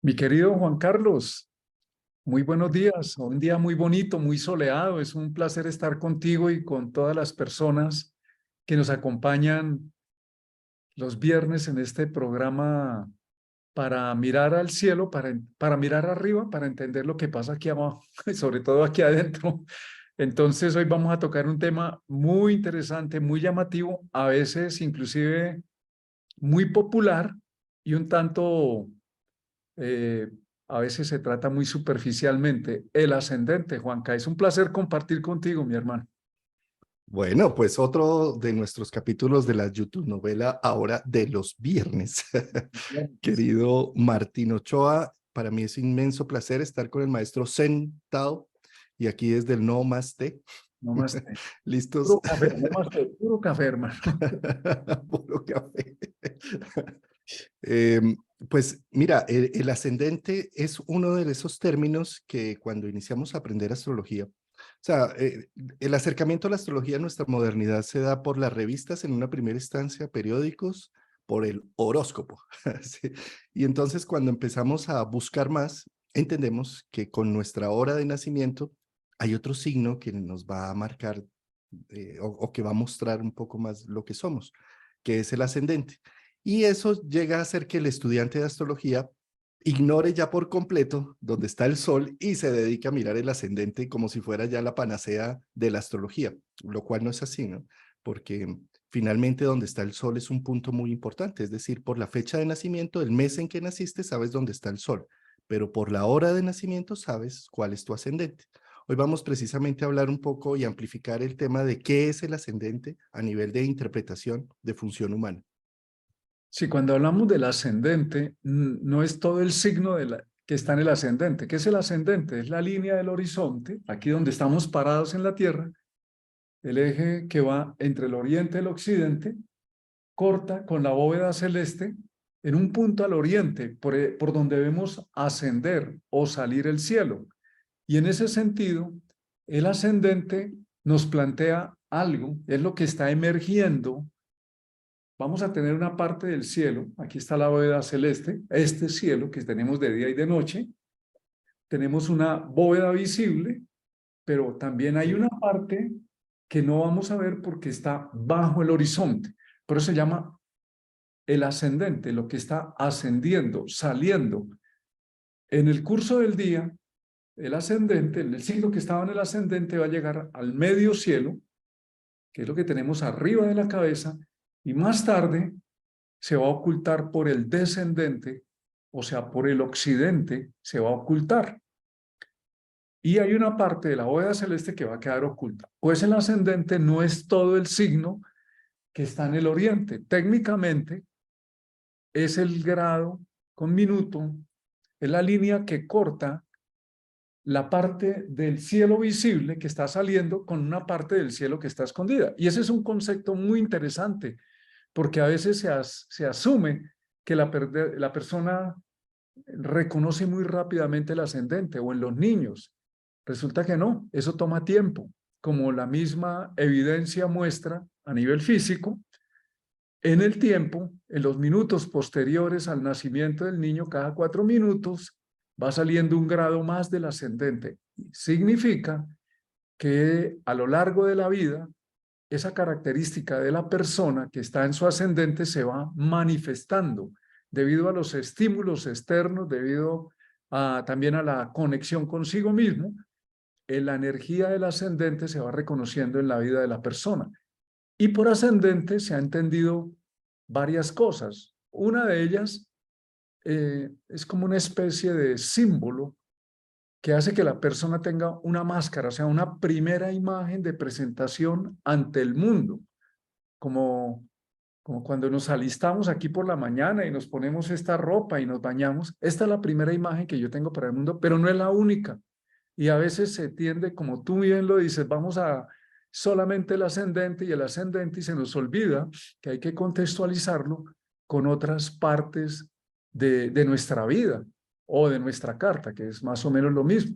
Mi querido Juan Carlos, muy buenos días. Un día muy bonito, muy soleado. Es un placer estar contigo y con todas las personas que nos acompañan los viernes en este programa para mirar al cielo, para mirar arriba, para entender lo que pasa aquí abajo y sobre todo aquí adentro. Entonces, hoy vamos a tocar un tema muy interesante, muy llamativo, a veces inclusive muy popular y un tanto eh, a veces se trata muy superficialmente. El ascendente, Juanca, es un placer compartir contigo, mi hermano. Bueno, pues otro de nuestros capítulos de la YouTube novela ahora de los viernes. Bien. Querido Martín Ochoa, para mí es inmenso placer estar con el maestro sentado y aquí desde el No Más Té. No más, ¿Listos? puro café, no más, puro café, hermano. Puro café. Eh, pues mira, el ascendente es uno de esos términos que cuando iniciamos a aprender astrología, o sea, el acercamiento a la astrología en nuestra modernidad se da por las revistas en una primera instancia, periódicos, por el horóscopo. ¿Sí? Y entonces cuando empezamos a buscar más, entendemos que con nuestra hora de nacimiento hay otro signo que nos va a marcar o que va a mostrar un poco más lo que somos, que es el ascendente. Y eso llega a hacer que el estudiante de astrología ignore ya por completo dónde está el sol y se dedique a mirar el ascendente como si fuera ya la panacea de la astrología, lo cual no es así, ¿no? Porque finalmente donde está el sol es un punto muy importante, es decir, por la fecha de nacimiento, el mes en que naciste, sabes dónde está el sol, pero por la hora de nacimiento sabes cuál es tu ascendente. Hoy vamos precisamente a hablar un poco y amplificar el tema de qué es el ascendente a nivel de interpretación de función humana. Sí, cuando hablamos del ascendente, no es todo el signo que está en el ascendente. ¿Qué es el ascendente? Es la línea del horizonte, aquí donde estamos parados en la Tierra, el eje que va entre el oriente y el occidente, corta con la bóveda celeste en un punto al oriente, por donde vemos ascender o salir el cielo. Y en ese sentido, el ascendente nos plantea algo, es lo que está emergiendo. Vamos a tener una parte del cielo, aquí está la bóveda celeste, este cielo que tenemos de día y de noche, tenemos una bóveda visible, pero también hay una parte que no vamos a ver porque está bajo el horizonte. Por eso se llama el ascendente, lo que está ascendiendo, saliendo. En el curso del día, el ascendente, el signo que estaba en el ascendente va a llegar al medio cielo, que es lo que tenemos arriba de la cabeza, y más tarde se va a ocultar por el descendente, o sea, por el occidente, se va a ocultar. Y hay una parte de la bóveda celeste que va a quedar oculta. Pues el ascendente no es todo el signo que está en el oriente. Técnicamente es el grado con minuto, es la línea que corta la parte del cielo visible que está saliendo con una parte del cielo que está escondida. Y ese es un concepto muy interesante, porque a veces se asume que la persona reconoce muy rápidamente el ascendente, o en los niños. Resulta que no, eso toma tiempo, como la misma evidencia muestra a nivel físico. En el tiempo, en los minutos posteriores al nacimiento del niño, cada 4 minutos va saliendo un grado más del ascendente. Significa que a lo largo de la vida, esa característica de la persona que está en su ascendente se va manifestando debido a los estímulos externos, debido también a la conexión consigo mismo. La energía del ascendente se va reconociendo en la vida de la persona. Y por ascendente se ha entendido varias cosas. Una de ellas es como una especie de símbolo que hace que la persona tenga una máscara, o sea, una primera imagen de presentación ante el mundo, como, como cuando nos alistamos aquí por la mañana y nos ponemos esta ropa y nos bañamos. Esta es la primera imagen que yo tengo para el mundo, pero no es la única. Y a veces se tiende, como tú bien lo dices, vamos a solamente el ascendente y se nos olvida que hay que contextualizarlo con otras partes de nuestra vida o de nuestra carta, que es más o menos lo mismo.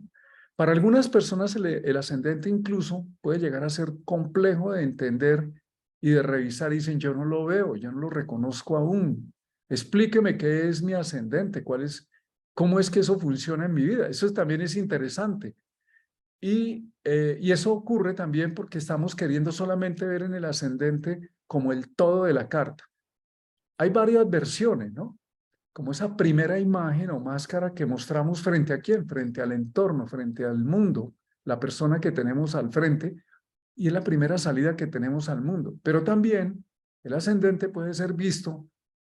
Para algunas personas el ascendente incluso puede llegar a ser complejo de entender y de revisar. Dicen, yo no lo veo, yo no lo reconozco aún. Explíqueme qué es mi ascendente, ¿cómo es que eso funciona en mi vida? Eso también es interesante. Y eso ocurre también porque estamos queriendo solamente ver en el ascendente como el todo de la carta. Hay varias versiones, ¿no? Como esa primera imagen o máscara que mostramos frente a quién, frente al entorno, frente al mundo, la persona que tenemos al frente, y es la primera salida que tenemos al mundo. Pero también el ascendente puede ser visto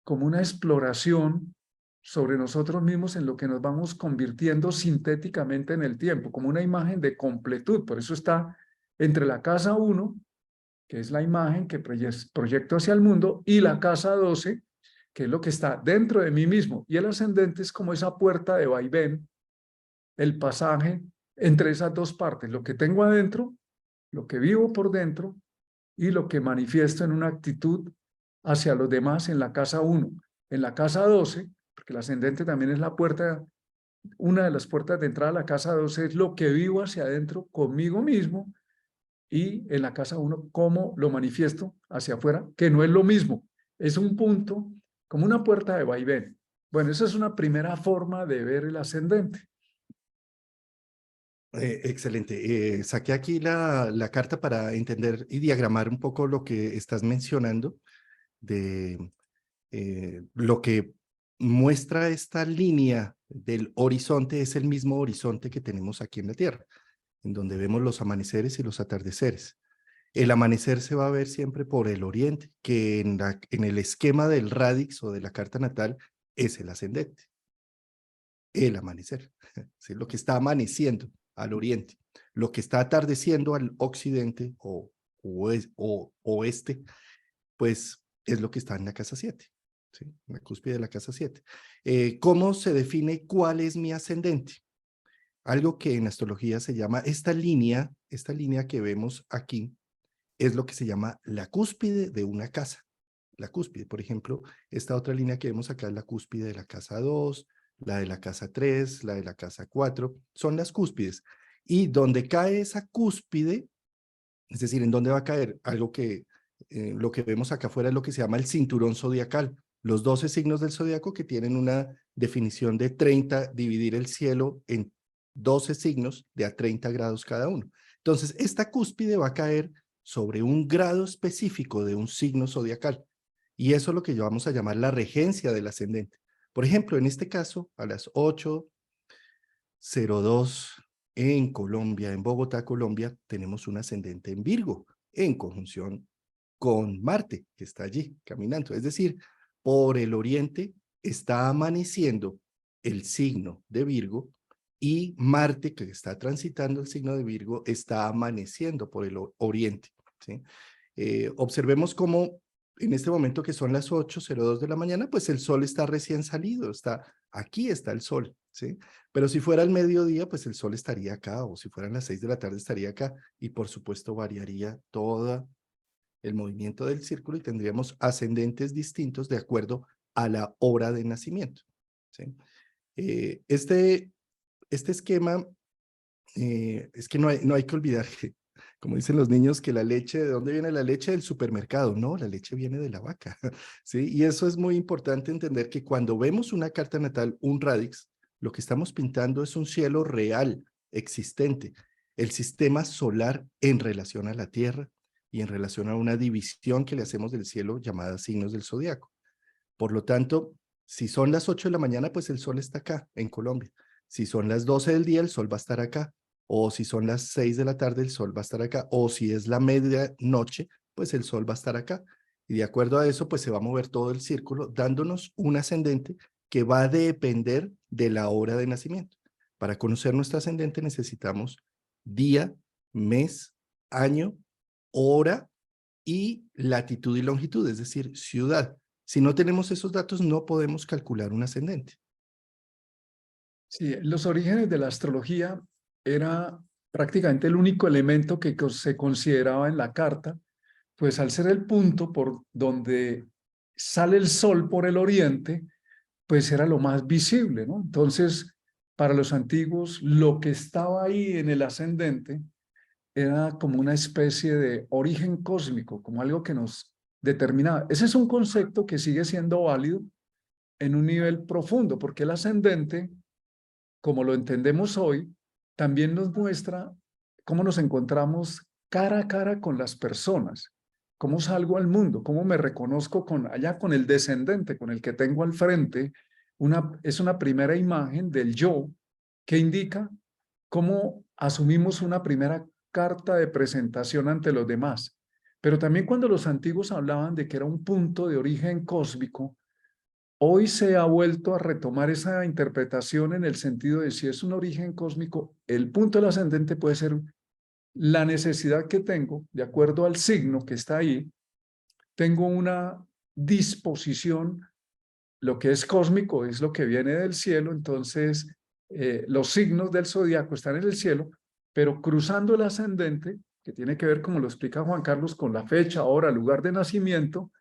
como una exploración sobre nosotros mismos en lo que nos vamos convirtiendo sintéticamente en el tiempo, como una imagen de completud. Por eso está entre la casa 1, que es la imagen que proyecto hacia el mundo, y la casa 12, que es lo que está dentro de mí mismo. Y el ascendente es como esa puerta de vaivén, el pasaje entre esas dos partes, lo que tengo adentro, lo que vivo por dentro y lo que manifiesto en una actitud hacia los demás en la casa 1. En la casa 12, porque el ascendente también es la puerta, una de las puertas de entrada a la casa 12 es lo que vivo hacia adentro conmigo mismo, y en la casa 1 cómo lo manifiesto hacia afuera, que no es lo mismo, es un punto como una puerta de vaivén. Bueno, esa es una primera forma de ver el ascendente. Excelente. Saqué aquí la carta para entender y diagramar un poco lo que estás mencionando de lo que muestra esta línea del horizonte es el mismo horizonte que tenemos aquí en la Tierra, en donde vemos los amaneceres y los atardeceres. El amanecer se va a ver siempre por el oriente, que en el esquema del radix o de la carta natal es el ascendente, el amanecer, ¿sí? Lo que está amaneciendo al oriente, lo que está atardeciendo al occidente o oeste, pues es lo que está en la casa 7, ¿sí? En la cúspide de la casa 7. ¿Cómo se define cuál es mi ascendente? Algo que en astrología se llama esta línea que vemos aquí, es lo que se llama la cúspide de una casa. La cúspide, por ejemplo, esta otra línea que vemos acá es la cúspide de la casa 2, la de la casa 3, la de la casa 4, son las cúspides. Y donde cae esa cúspide, es decir, en dónde va a caer algo que lo que vemos acá afuera es lo que se llama el cinturón zodiacal, los 12 signos del zodiaco que tienen una definición de 30, dividir el cielo en 12 signos de a 30 grados cada uno. Entonces, esta cúspide va a caer sobre un grado específico de un signo zodiacal. Y eso es lo que vamos a llamar la regencia del ascendente. Por ejemplo, en este caso, a las 8:02 en Colombia, en Bogotá, Colombia, tenemos un ascendente en Virgo, en conjunción con Marte, que está allí caminando. Es decir, por el oriente está amaneciendo el signo de Virgo y Marte, que está transitando el signo de Virgo, está amaneciendo por el oriente, ¿sí? Observemos cómo en este momento que son las 8:02 de la mañana, pues el sol está recién salido, aquí está el sol, ¿sí? Pero si fuera el mediodía, pues el sol estaría acá, o si fueran las 6 de la tarde estaría acá, y por supuesto variaría todo el movimiento del círculo y tendríamos ascendentes distintos de acuerdo a la hora de nacimiento, ¿sí? Este esquema, es que no hay que olvidar que, como dicen los niños, que la leche, ¿de dónde viene la leche? Del supermercado. No, la leche viene de la vaca, ¿sí? Y eso es muy importante entender que cuando vemos una carta natal, un radix, lo que estamos pintando es un cielo real, existente, el sistema solar en relación a la Tierra y en relación a una división que le hacemos del cielo llamada signos del zodiaco. Por lo tanto, si son las 8 de la mañana, pues el sol está acá, en Colombia. Si son las 12 del día, el sol va a estar acá. O si son las 6 de la tarde, el sol va a estar acá. O si es la medianoche, pues el sol va a estar acá. Y de acuerdo a eso, pues se va a mover todo el círculo, dándonos un ascendente que va a depender de la hora de nacimiento. Para conocer nuestro ascendente necesitamos día, mes, año, hora y latitud y longitud, es decir, ciudad. Si no tenemos esos datos, no podemos calcular un ascendente. Sí, los orígenes de la astrología era prácticamente el único elemento que se consideraba en la carta, pues al ser el punto por donde sale el sol por el oriente, pues era lo más visible, ¿no? Entonces, para los antiguos, lo que estaba ahí en el ascendente era como una especie de origen cósmico, como algo que nos determinaba. Ese es un concepto que sigue siendo válido en un nivel profundo, porque el ascendente como lo entendemos hoy, también nos muestra cómo nos encontramos cara a cara con las personas, cómo salgo al mundo, cómo me reconozco allá con el descendente, con el que tengo al frente. Es una primera imagen del yo que indica cómo asumimos una primera carta de presentación ante los demás. Pero también cuando los antiguos hablaban de que era un punto de origen cósmico, hoy se ha vuelto a retomar esa interpretación en el sentido de si es un origen cósmico, el punto del ascendente puede ser la necesidad que tengo, de acuerdo al signo que está ahí, tengo una disposición, lo que es cósmico es lo que viene del cielo, entonces los signos del zodiaco están en el cielo, pero cruzando el ascendente, que tiene que ver, como lo explica Juan Carlos, con la fecha, hora, lugar de nacimiento,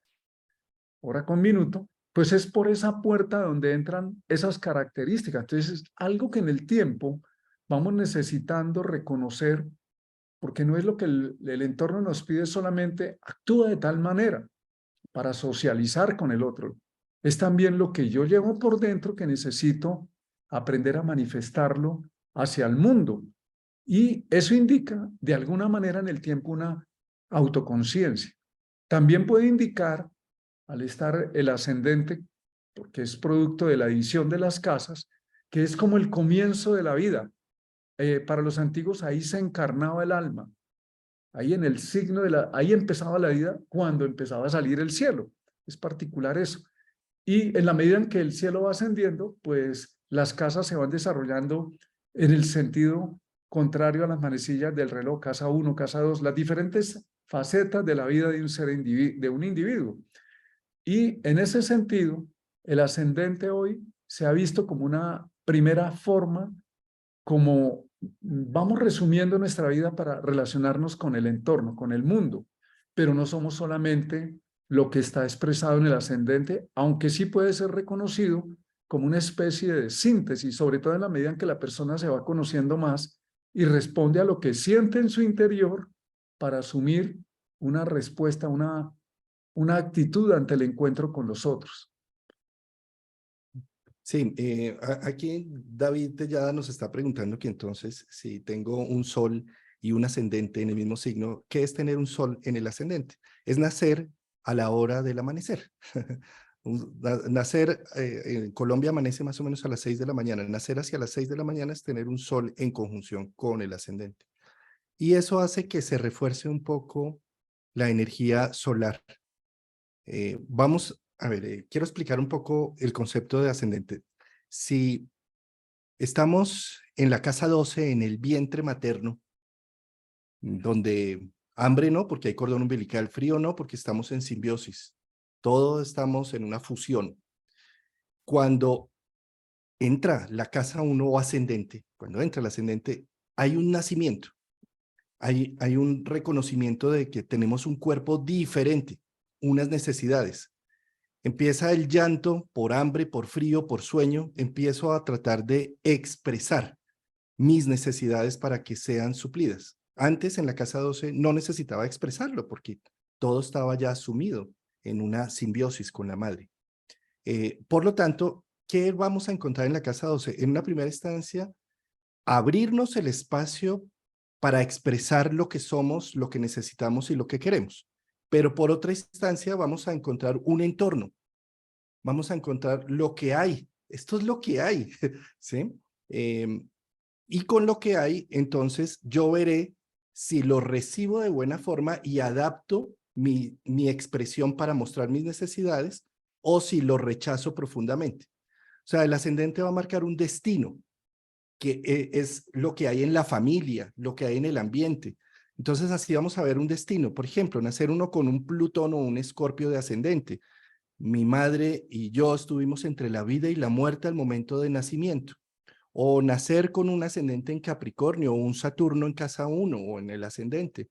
hora con minuto, pues es por esa puerta donde entran esas características. Entonces es algo que en el tiempo vamos necesitando reconocer, porque no es lo que el entorno nos pide solamente, actúa de tal manera para socializar con el otro. Es también lo que yo llevo por dentro que necesito aprender a manifestarlo hacia el mundo. Y eso indica, de alguna manera en el tiempo, una autoconciencia. También puede indicar, al estar el ascendente, porque es producto de la división de las casas, que es como el comienzo de la vida. Para los antiguos ahí se encarnaba el alma, ahí en el signo ahí empezaba la vida cuando empezaba a salir el cielo. Es particular eso. Y en la medida en que el cielo va ascendiendo, pues las casas se van desarrollando en el sentido contrario a las manecillas del reloj, casa 1, casa 2, las diferentes facetas de la vida de un individuo. Y en ese sentido, el ascendente hoy se ha visto como una primera forma, como vamos resumiendo nuestra vida para relacionarnos con el entorno, con el mundo, pero no somos solamente lo que está expresado en el ascendente, aunque sí puede ser reconocido como una especie de síntesis, sobre todo en la medida en que la persona se va conociendo más y responde a lo que siente en su interior para asumir una respuesta, una actitud ante el encuentro con los otros. Sí, aquí David ya nos está preguntando que entonces si tengo un sol y un ascendente en el mismo signo, ¿qué es tener un sol en el ascendente? Es nacer a la hora del amanecer. Nacer, en Colombia amanece más o menos a las 6 de la mañana. Nacer hacia las 6 de la mañana es tener un sol en conjunción con el ascendente. Y eso hace que se refuerce un poco la energía solar. Vamos a ver, quiero explicar un poco el concepto de ascendente. Si estamos en la casa 12, en el vientre materno, donde hambre no, porque hay cordón umbilical, frío no, porque estamos en simbiosis. Todos estamos en una fusión. Cuando entra la casa 1 o ascendente, cuando entra el ascendente, hay un nacimiento. Hay un reconocimiento de que tenemos un cuerpo diferente, unas necesidades. Empieza el llanto por hambre, por frío, por sueño. Empiezo a tratar de expresar mis necesidades para que sean suplidas. Antes en la casa 12 no necesitaba expresarlo porque todo estaba ya sumido en una simbiosis con la madre. Por lo tanto, ¿qué vamos a encontrar en la casa 12? En una primera instancia, abrirnos el espacio para expresar lo que somos, lo que necesitamos y lo que queremos. Pero por otra instancia vamos a encontrar un entorno. Vamos a encontrar lo que hay. Esto es lo que hay, ¿sí? Y con lo que hay, entonces yo veré si lo recibo de buena forma y adapto mi expresión para mostrar mis necesidades o si lo rechazo profundamente. O sea, el ascendente va a marcar un destino que es lo que hay en la familia, lo que hay en el ambiente. Entonces así vamos a ver un destino. Por ejemplo, nacer uno con un Plutón o un Escorpio de ascendente. Mi madre y yo estuvimos entre la vida y la muerte al momento de nacimiento. O nacer con un ascendente en Capricornio o un Saturno en casa 1 o en el ascendente.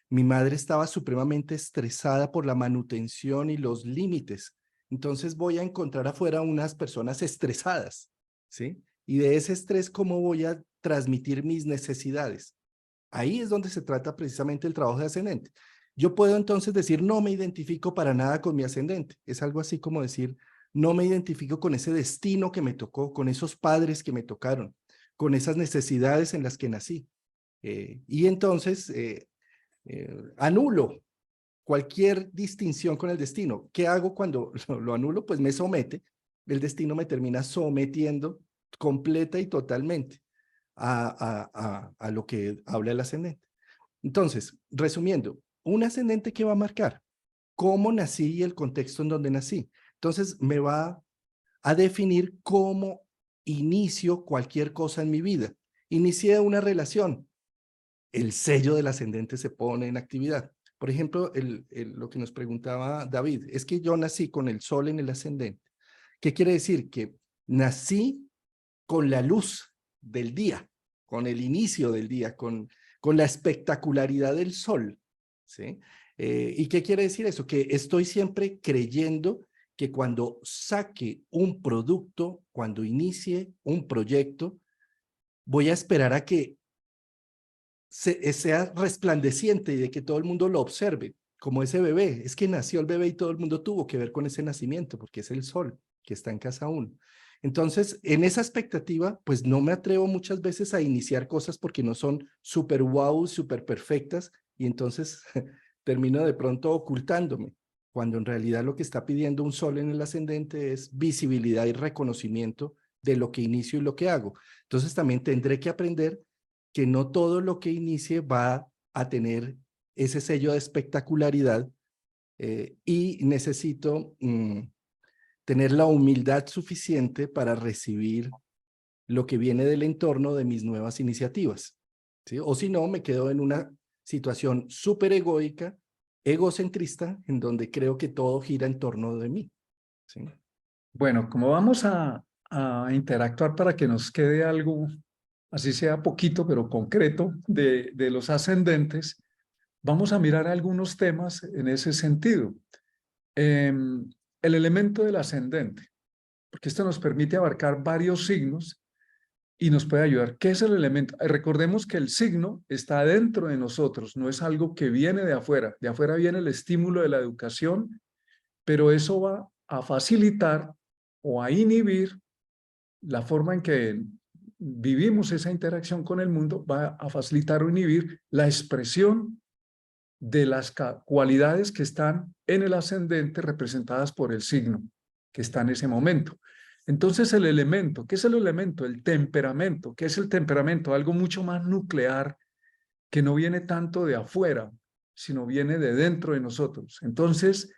Mi madre estaba supremamente estresada por la manutención y los límites. Entonces voy a encontrar afuera unas personas estresadas, ¿sí? Y de ese estrés, ¿cómo voy a transmitir mis necesidades? Ahí es donde se trata precisamente el trabajo de ascendente. Yo puedo entonces decir, no me identifico para nada con mi ascendente. Es algo así como decir, no me identifico con ese destino que me tocó, con esos padres que me tocaron, con esas necesidades en las que nací. Y entonces anulo cualquier distinción con el destino. ¿Qué hago cuando lo anulo? Pues me somete. El destino me termina sometiendo completa y totalmente a lo que habla el ascendente. Entonces, resumiendo, un ascendente que va a marcar cómo nací y el contexto en donde nací. Entonces, me va a definir cómo inicio cualquier cosa en mi vida. Inicié una relación, el sello del ascendente se pone en actividad. Por ejemplo, lo que nos preguntaba David, es que yo nací con el sol en el ascendente. ¿Qué quiere decir? Que nací con la luz del día, con el inicio del día, con la espectacularidad del sol, ¿sí? ¿Y qué quiere decir eso? Que estoy siempre creyendo que cuando saque un producto, cuando inicie un proyecto, voy a esperar a que sea resplandeciente y de que todo el mundo lo observe, como ese bebé. Es que nació el bebé y todo el mundo tuvo que ver con ese nacimiento, porque es el sol que está en casa uno. Entonces, en esa expectativa, pues no me atrevo muchas veces a iniciar cosas porque no son súper wow, súper perfectas, y entonces termino de pronto ocultándome, cuando en realidad lo que está pidiendo un sol en el ascendente es visibilidad y reconocimiento de lo que inicio y lo que hago. Entonces también tendré que aprender que no todo lo que inicie va a tener ese sello de espectacularidad, y necesito tener la humildad suficiente para recibir lo que viene del entorno de mis nuevas iniciativas, ¿sí? O si no, me quedo en una situación súper egoica, egocentrista, en donde creo que todo gira en torno de mí, ¿sí? Bueno, como vamos a interactuar para que nos quede algo, así sea poquito, pero concreto, de los ascendentes, vamos a mirar algunos temas en ese sentido. El elemento del ascendente, porque esto nos permite abarcar varios signos y nos puede ayudar. ¿Qué es el elemento? Recordemos que el signo está dentro de nosotros, no es algo que viene de afuera. De afuera viene el estímulo de la educación, pero eso va a facilitar o a inhibir la forma en que vivimos esa interacción con el mundo, va a facilitar o inhibir la expresión de las cualidades que están en el ascendente representadas por el signo que está en ese momento. Entonces el elemento, ¿qué es el elemento? El temperamento. ¿Qué es el temperamento? Algo mucho más nuclear que no viene tanto de afuera, sino viene de dentro de nosotros. Entonces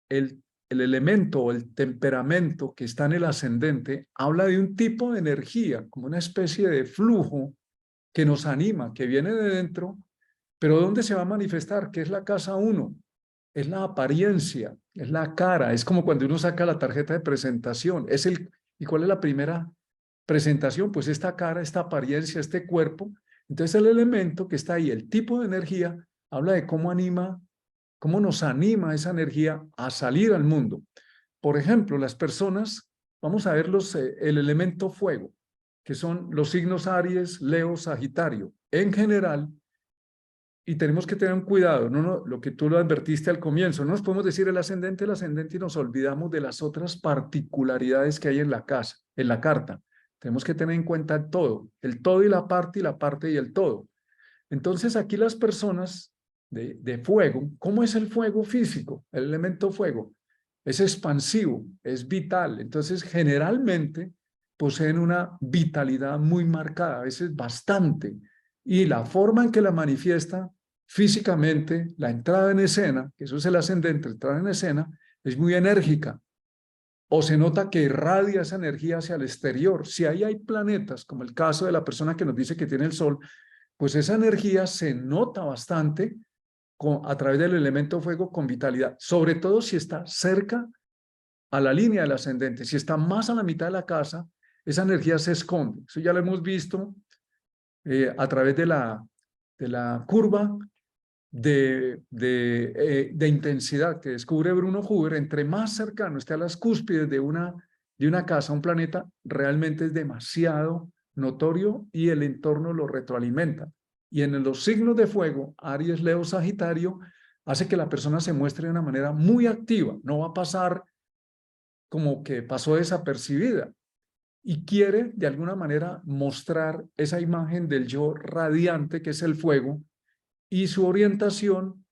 el elemento o el temperamento que está en el ascendente habla de un tipo de energía, como una especie de flujo que nos anima, que viene de dentro. Pero ¿dónde se va a manifestar? ¿Qué es la casa uno? Es la apariencia, es la cara, es como cuando uno saca la tarjeta de presentación. ¿Y cuál es la primera presentación? Pues esta cara, esta apariencia, este cuerpo. Entonces el elemento que está ahí, el tipo de energía, habla de cómo anima, cómo nos anima esa energía a salir al mundo. Por ejemplo, las personas, vamos a ver el elemento fuego, que son los signos Aries, Leo, Sagitario. En general, y tenemos que tener un cuidado, lo que tú lo advertiste al comienzo, no nos podemos decir el ascendente y nos olvidamos de las otras particularidades que hay en la casa, en la carta. Tenemos que tener en cuenta el todo y la parte y el todo. Entonces aquí las personas de fuego, ¿cómo es el fuego físico? El elemento fuego es expansivo, es vital. Entonces generalmente poseen una vitalidad muy marcada, a veces bastante. Y la forma en que la manifiesta físicamente, la entrada en escena, que eso es el ascendente, la entrada en escena, es muy enérgica. O se nota que irradia esa energía hacia el exterior. Si ahí hay planetas, como el caso de la persona que nos dice que tiene el sol, pues esa energía se nota bastante a través del elemento fuego con vitalidad, sobre todo si está cerca a la línea del ascendente. Si está más a la mitad de la casa, esa energía se esconde. Eso ya lo hemos visto a través de la curva de intensidad que descubre Bruno Huber. Entre más cercano esté a las cúspides de una casa, un planeta, realmente es demasiado notorio y el entorno lo retroalimenta. Y en los signos de fuego, Aries, Leo, Sagitario, hace que la persona se muestre de una manera muy activa. No va a pasar como que pasó desapercibida. y quiere de alguna manera mostrar esa imagen del yo radiante que es el fuego y su orientación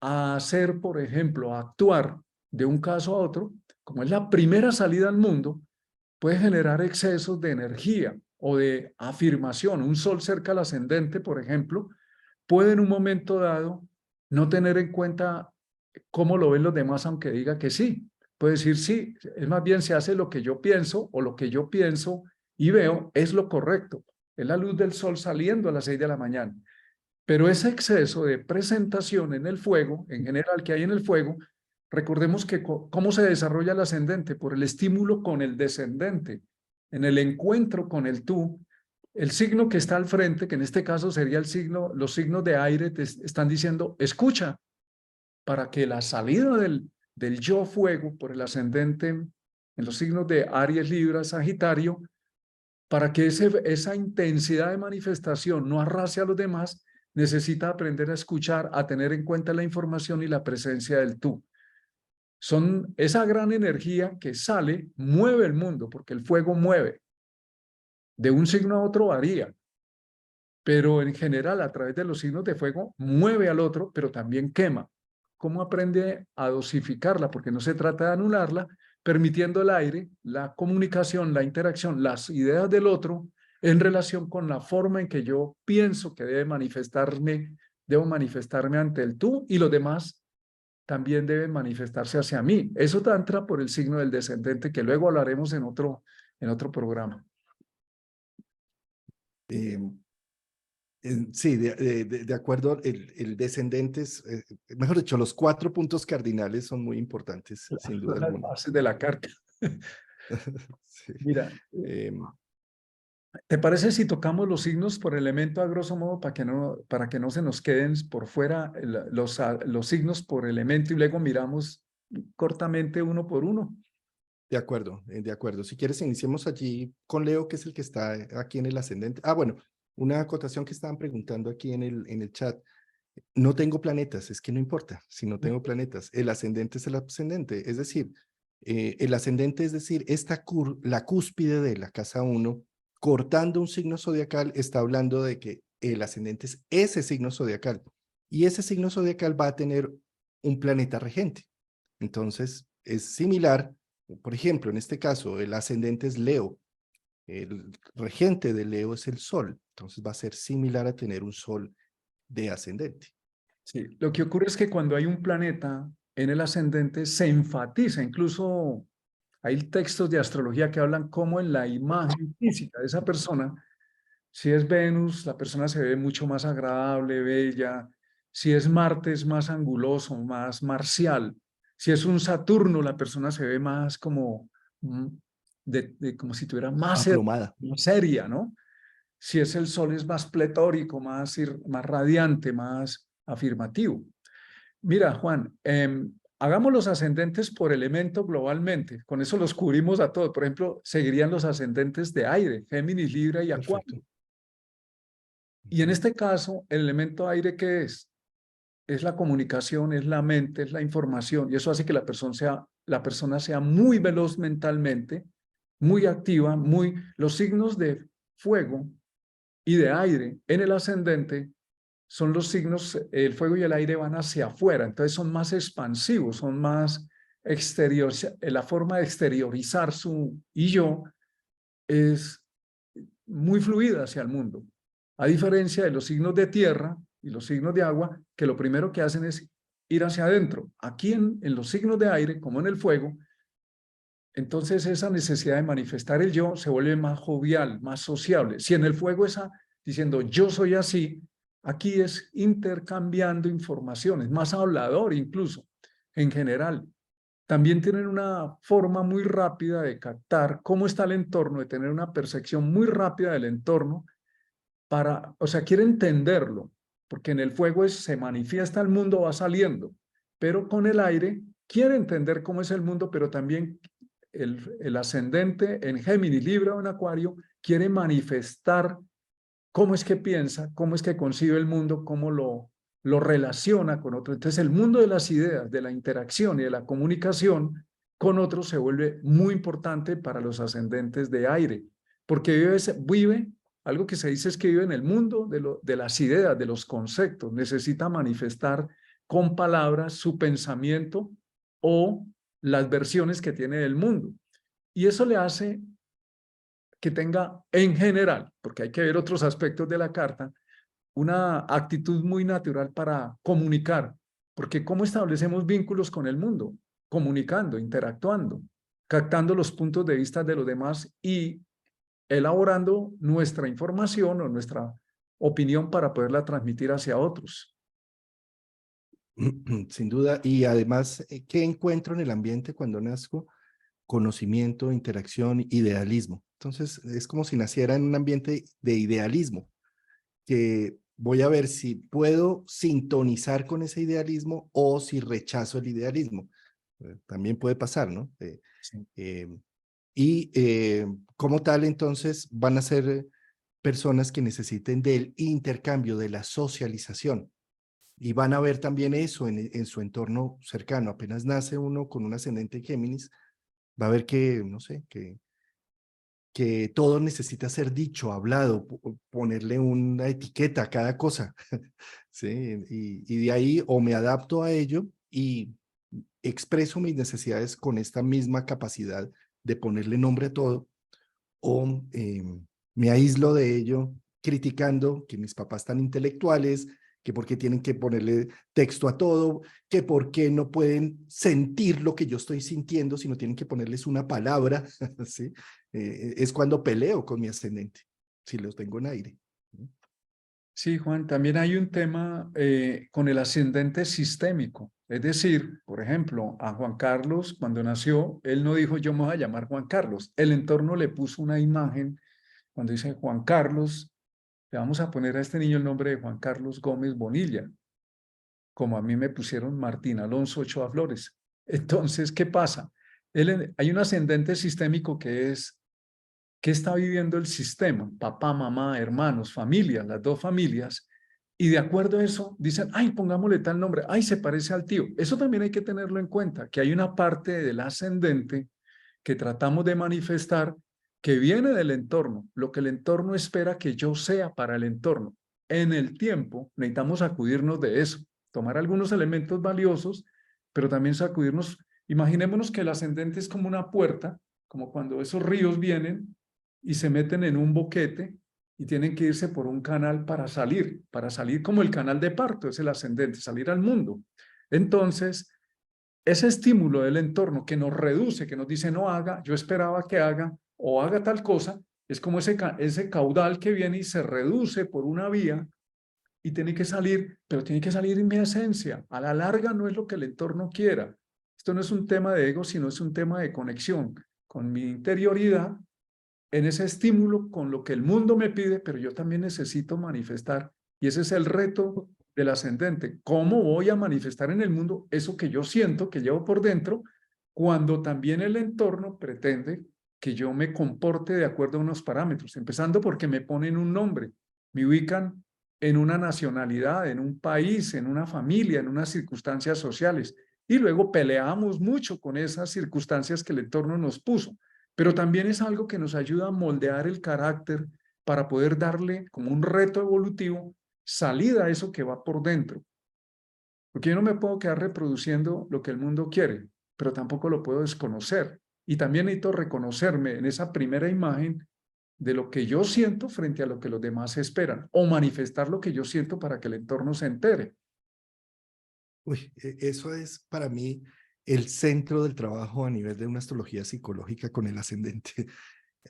a hacer, por ejemplo, a actuar de un caso a otro, como es la primera salida al mundo, puede generar excesos de energía o de afirmación. Un sol cerca al ascendente, por ejemplo, puede en un momento dado no tener en cuenta cómo lo ven los demás, aunque diga que sí. Puede decir sí, es más bien se hace lo que yo pienso o lo que yo pienso y veo es lo correcto. Es la luz del sol saliendo a las 6 de la mañana. Pero ese exceso de presentación en el fuego, en general que hay en el fuego, recordemos que cómo se desarrolla el ascendente, por el estímulo con el descendente, en el encuentro con el tú, el signo que está al frente, que en este caso sería el signo, los signos de aire te están diciendo, escucha, para que la salida del yo fuego por el ascendente en los signos de Aries, Libra, Sagitario, para que esa intensidad de manifestación no arrase a los demás, necesita aprender a escuchar, a tener en cuenta la información y la presencia del tú. Son esa gran energía que sale, mueve el mundo, porque el fuego mueve. De un signo a otro varía, pero en general a través de los signos de fuego mueve al otro, pero también quema. ¿Cómo aprende a dosificarla? Porque no se trata de anularla, permitiendo el aire, la comunicación, la interacción, las ideas del otro en relación con la forma en que yo pienso que debo manifestarme ante el tú y los demás también deben manifestarse hacia mí. Eso entra por el signo del descendente que luego hablaremos en otro programa. Sí, de acuerdo, el descendente es, mejor dicho, los 4 puntos cardinales son muy importantes, sin duda Las alguna. bases de la carta. Sí. Mira, Em, ¿te parece si tocamos los signos por elemento a grosso modo para que no se nos queden por fuera los signos por elemento y luego miramos cortamente uno por uno? de acuerdo, de acuerdo. Si quieres, iniciemos allí con Leo, que es el que está aquí en el ascendente. Ah, bueno, una acotación que estaban preguntando aquí en el chat. No tengo planetas, es que no importa si no tengo planetas. El ascendente es el ascendente, es decir, el ascendente, es decir, la cúspide de la casa 1, cortando un signo zodiacal, está hablando de que el ascendente es ese signo zodiacal y ese signo zodiacal va a tener un planeta regente. Entonces, es similar, por ejemplo, en este caso, el ascendente es Leo, el regente de Leo es el Sol, entonces va a ser similar a tener un Sol de ascendente. Sí, lo que ocurre es que cuando hay un planeta en el ascendente se enfatiza, incluso hay textos de astrología que hablan como en la imagen física de esa persona. Si es Venus, la persona se ve mucho más agradable, bella. Si es Marte, es más anguloso, más marcial. Si es un Saturno, la persona se ve más como, como si tuviera Aplomada. más seria, ¿no? Si es el Sol, es más pletórico, más radiante, más afirmativo. Mira, Juan, hagamos los ascendentes por elemento globalmente. Con eso los cubrimos a todos. Por ejemplo, seguirían los ascendentes de aire, Géminis, Libra y Perfecto. Acuario. Y en este caso, el elemento aire, ¿qué es? Es la comunicación, es la mente, es la información. Y eso hace que la persona sea muy veloz mentalmente, muy activa, Los signos de fuego y de aire en el ascendente son los signos, el fuego y el aire van hacia afuera, entonces son más expansivos, son más exteriores, la forma de exteriorizar su y yo es muy fluida hacia el mundo, a diferencia de los signos de tierra y los signos de agua, que lo primero que hacen es ir hacia adentro. Aquí en los signos de aire, como en el fuego, entonces esa necesidad de manifestar el yo se vuelve más jovial, más sociable. Si en el fuego diciendo yo soy así, aquí es intercambiando informaciones, más hablador incluso, en general. También tienen una forma muy rápida de captar cómo está el entorno, de tener una percepción muy rápida del entorno o sea, quiere entenderlo, porque en el fuego se manifiesta el mundo, va saliendo, pero con el aire quiere entender cómo es el mundo, pero también el ascendente en Géminis, Libra o en Acuario quiere manifestar cómo es que piensa, cómo es que concibe el mundo, cómo lo relaciona con otro. Entonces, el mundo de las ideas, de la interacción y de la comunicación con otros se vuelve muy importante para los ascendentes de aire, porque vive algo que se dice es que vive en el mundo de las ideas, de los conceptos, necesita manifestar con palabras su pensamiento o las versiones que tiene del mundo. Y eso le hace que tenga en general, porque hay que ver otros aspectos de la carta, una actitud muy natural para comunicar, porque ¿cómo establecemos vínculos con el mundo? Comunicando, interactuando, captando los puntos de vista de los demás y elaborando nuestra información o nuestra opinión para poderla transmitir hacia otros. Sin duda, y además, ¿qué encuentro en el ambiente cuando nazco? Conocimiento, interacción, idealismo. Entonces, es como si naciera en un ambiente de idealismo, que voy a ver si puedo sintonizar con ese idealismo o si rechazo el idealismo. También puede pasar, ¿no? Sí. Y como tal, entonces, van a ser personas que necesiten del intercambio, de la socialización. Y van a ver también eso en su entorno cercano. Apenas nace uno con un ascendente Géminis, va a ver que, no sé, que todo necesita ser dicho, hablado, ponerle una etiqueta a cada cosa. ¿Sí? Y de ahí o me adapto a ello y expreso mis necesidades con esta misma capacidad de ponerle nombre a todo, o me aíslo de ello criticando que mis papás están intelectuales, que por qué tienen que ponerle texto a todo, que por qué no pueden sentir lo que yo estoy sintiendo, sino tienen que ponerles una palabra, ¿sí? Es cuando peleo con mi ascendente, si los tengo en aire. Sí, Juan, también hay un tema con el ascendente sistémico. Es decir, por ejemplo, a Juan Carlos, cuando nació, él no dijo yo me voy a llamar Juan Carlos. El entorno le puso una imagen cuando dice Juan Carlos, le vamos a poner a este niño el nombre de Juan Carlos Gómez Bonilla, como a mí me pusieron Martín Alonso Ochoa Flores. Entonces, ¿qué pasa? Hay un ascendente sistémico que es qué está viviendo el sistema, papá, mamá, hermanos, familias, las dos familias, y de acuerdo a eso dicen, ay, pongámosle tal nombre, ay, se parece al tío. Eso también hay que tenerlo en cuenta, que hay una parte del ascendente que tratamos de manifestar que viene del entorno, lo que el entorno espera que yo sea para el entorno. En el tiempo necesitamos sacudirnos de eso, tomar algunos elementos valiosos, pero también sacudirnos. Imaginémonos que el ascendente es como una puerta, como cuando esos ríos vienen y se meten en un boquete y tienen que irse por un canal para salir como el canal de parto, es el ascendente, salir al mundo. Entonces, ese estímulo del entorno que nos reduce, que nos dice no haga, yo esperaba que haga o haga tal cosa, es como ese caudal que viene y se reduce por una vía y tiene que salir, pero tiene que salir en mi esencia. A la larga no es lo que el entorno quiera. Esto no es un tema de ego, sino es un tema de conexión con mi interioridad en ese estímulo con lo que el mundo me pide, pero yo también necesito manifestar. Y ese es el reto del ascendente. ¿Cómo voy a manifestar en el mundo eso que yo siento, que llevo por dentro, cuando también el entorno pretende que yo me comporte de acuerdo a unos parámetros? Empezando porque me ponen un nombre, me ubican en una nacionalidad, en un país, en una familia, en unas circunstancias sociales. Y luego peleamos mucho con esas circunstancias que el entorno nos puso, pero también es algo que nos ayuda a moldear el carácter para poder darle como un reto evolutivo salida a eso que va por dentro. Porque yo no me puedo quedar reproduciendo lo que el mundo quiere, pero tampoco lo puedo desconocer. Y también necesito reconocerme en esa primera imagen de lo que yo siento frente a lo que los demás esperan, o manifestar lo que yo siento para que el entorno se entere. Uy, eso es para mí el centro del trabajo a nivel de una astrología psicológica con el ascendente.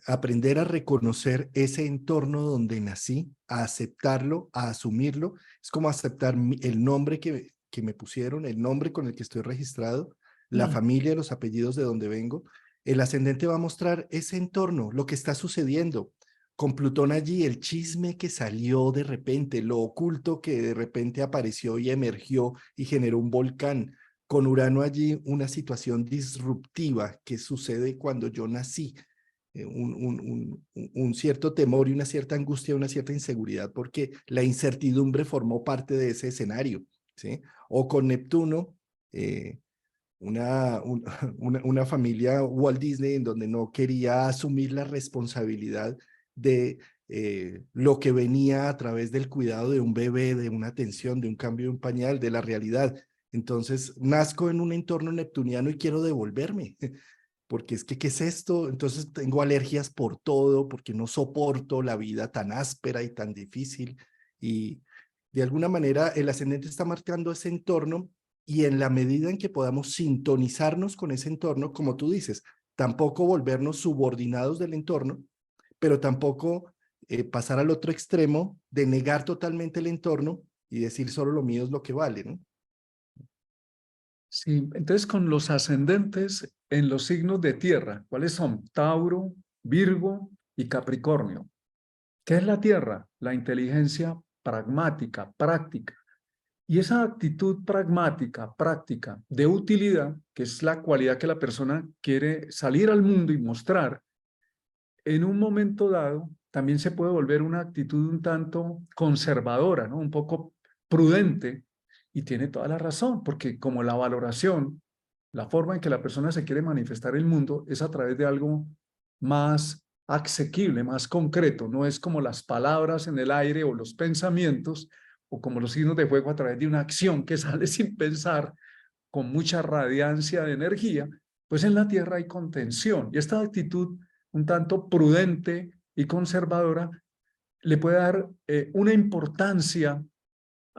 Aprender a reconocer ese entorno donde nací, a aceptarlo, a asumirlo. Es como aceptar el nombre que me pusieron, el nombre con el que estoy registrado, la familia, los apellidos de donde vengo. El ascendente va a mostrar ese entorno, lo que está sucediendo. Con Plutón allí, el chisme que salió de repente, lo oculto que de repente apareció y emergió y generó un volcán. Con Urano allí, una situación disruptiva que sucede cuando yo nací, un cierto temor y una cierta angustia, una cierta inseguridad, porque la incertidumbre formó parte de ese escenario, ¿sí? O con Neptuno, una familia Walt Disney en donde no quería asumir la responsabilidad de lo que venía a través del cuidado de un bebé, de una atención, de un cambio de un pañal, de la realidad. Entonces, nazco en un entorno neptuniano y quiero devolverme, porque es que, ¿qué es esto? Entonces tengo alergias por todo, porque no soporto la vida tan áspera y tan difícil. Y de alguna manera el ascendente está marcando ese entorno y en la medida en que podamos sintonizarnos con ese entorno, como tú dices, tampoco volvernos subordinados del entorno, pero tampoco pasar al otro extremo de negar totalmente el entorno y decir solo lo mío es lo que vale, ¿no? Sí, entonces con los ascendentes en los signos de tierra, ¿cuáles son? Tauro, Virgo y Capricornio. ¿Qué es la tierra? La inteligencia pragmática, práctica. Y esa actitud pragmática, práctica, de utilidad, que es la cualidad que la persona quiere salir al mundo y mostrar, en un momento dado también se puede volver una actitud un tanto conservadora, ¿no? Un poco prudente, y tiene toda la razón, porque como la valoración, la forma en que la persona se quiere manifestar el mundo es a través de algo más asequible, más concreto, no es como las palabras en el aire o los pensamientos, o como los signos de fuego a través de una acción que sale sin pensar, con mucha radiancia de energía. Pues en la tierra hay contención, y esta actitud un tanto prudente y conservadora le puede dar una importancia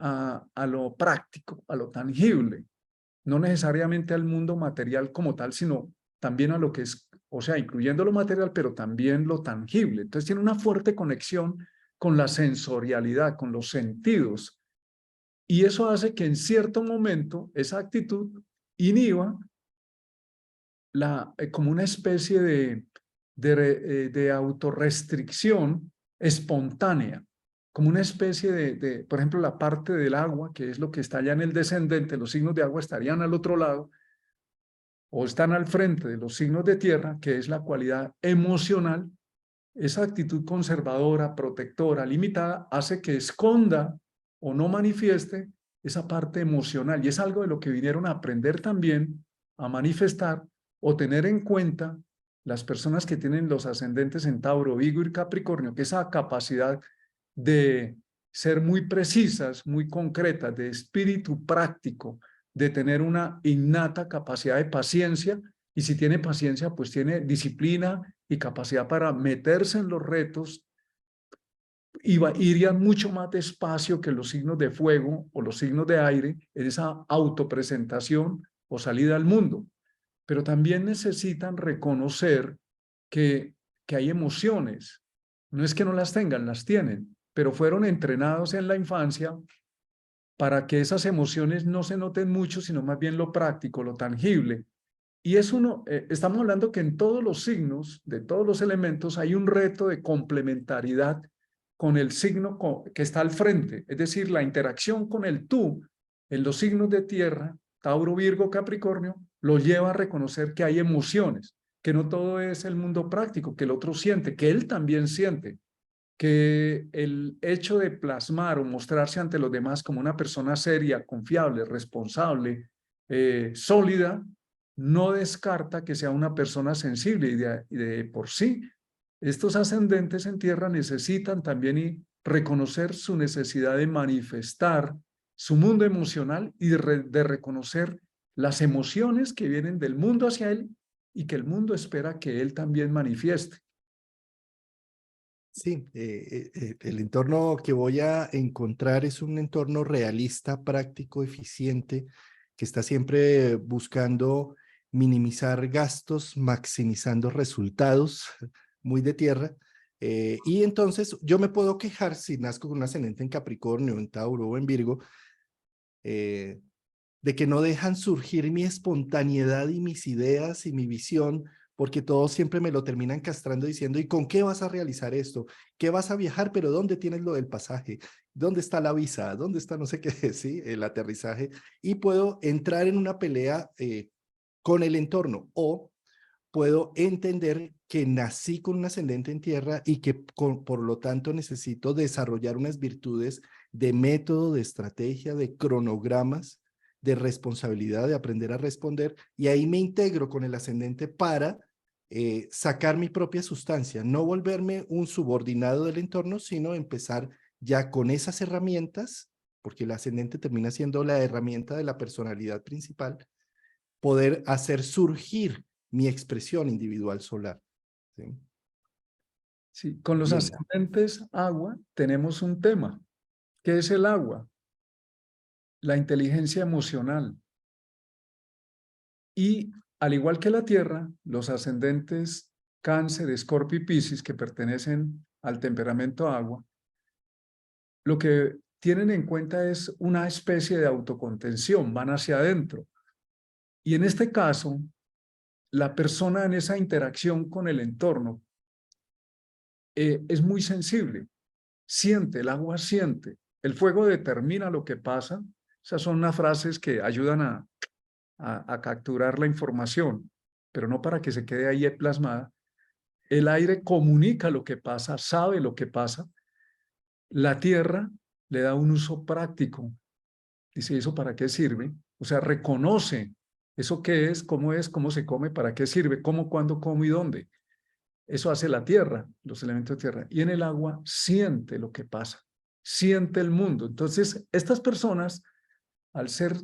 a lo práctico, a lo tangible, no necesariamente al mundo material como tal, sino también a lo que es, o sea, incluyendo lo material, pero también lo tangible. Entonces tiene una fuerte conexión con la sensorialidad, con los sentidos, y eso hace que en cierto momento esa actitud inhiba como una especie de autorrestricción espontánea, como una especie por ejemplo, la parte del agua, que es lo que está allá en el descendente, los signos de agua estarían al otro lado o están al frente de los signos de tierra, que es la cualidad emocional. Esa actitud conservadora, protectora, limitada, hace que esconda o no manifieste esa parte emocional, y es algo de lo que vinieron a aprender también a manifestar o tener en cuenta las personas que tienen los ascendentes en Tauro, Virgo y Capricornio, que esa capacidad de ser muy precisas, muy concretas, de espíritu práctico, de tener una innata capacidad de paciencia, y si tiene paciencia, pues tiene disciplina y capacidad para meterse en los retos, irían mucho más despacio que los signos de fuego o los signos de aire en esa autopresentación o salida al mundo. Pero también necesitan reconocer que, que hay emociones. No es que no las tengan, las tienen, pero fueron entrenados en la infancia para que esas emociones no se noten mucho, sino más bien lo práctico, lo tangible. Y es estamos hablando que en todos los signos, de todos los elementos, hay un reto de complementariedad con el signo que está al frente, es decir, la interacción con el tú en los signos de tierra, Tauro, Virgo, Capricornio, lo lleva a reconocer que hay emociones, que no todo es el mundo práctico, que el otro siente, que él también siente, que el hecho de plasmar o mostrarse ante los demás como una persona seria, confiable, responsable, sólida, no descarta que sea una persona sensible, y de por sí estos ascendentes en tierra necesitan también reconocer su necesidad de manifestar su mundo emocional y de reconocer las emociones que vienen del mundo hacia él y que el mundo espera que él también manifieste. Sí, el entorno que voy a encontrar es un entorno realista, práctico, eficiente, que está siempre buscando minimizar gastos, maximizando resultados, muy de tierra. Y entonces yo me puedo quejar si nazco con un ascendente en Capricornio, en Tauro o en Virgo, eh, de que no dejan surgir mi espontaneidad y mis ideas y mi visión, porque todos siempre me lo terminan castrando diciendo, ¿y con qué vas a realizar esto? ¿Qué vas a viajar? ¿Pero dónde tienes lo del pasaje? ¿Dónde está la visa? ¿Dónde está no sé qué? Sí, el aterrizaje. Y puedo entrar en una pelea con el entorno, o puedo entender que nací con un ascendente en tierra y que por lo tanto necesito desarrollar unas virtudes de método, de estrategia, de cronogramas, de responsabilidad, de aprender a responder, y ahí me integro con el ascendente para sacar mi propia sustancia, no volverme un subordinado del entorno, sino empezar ya con esas herramientas, porque el ascendente termina siendo la herramienta de la personalidad principal, poder hacer surgir mi expresión individual solar. ¿Sí? Sí, con los Bien. ascendentes agua tenemos un tema. ¿Qué es el agua? La inteligencia emocional. Y al igual que la Tierra, los ascendentes Cáncer, Escorpio y Piscis, que pertenecen al temperamento agua, lo que tienen en cuenta es una especie de autocontención, van hacia adentro. Y en este caso, la persona en esa interacción con el entorno es muy sensible, siente, el agua siente, el fuego determina lo que pasa. Esas son unas frases que ayudan a capturar la información, pero no para que se quede ahí plasmada. El aire comunica lo que pasa, sabe lo que pasa. La tierra le da un uso práctico. Dice, ¿eso para qué sirve? O sea, reconoce eso qué es, cómo se come, para qué sirve, cómo, cuándo, cómo y dónde. Eso hace la tierra, los elementos de tierra. Y en el agua siente lo que pasa, siente el mundo. Entonces, estas personas, al ser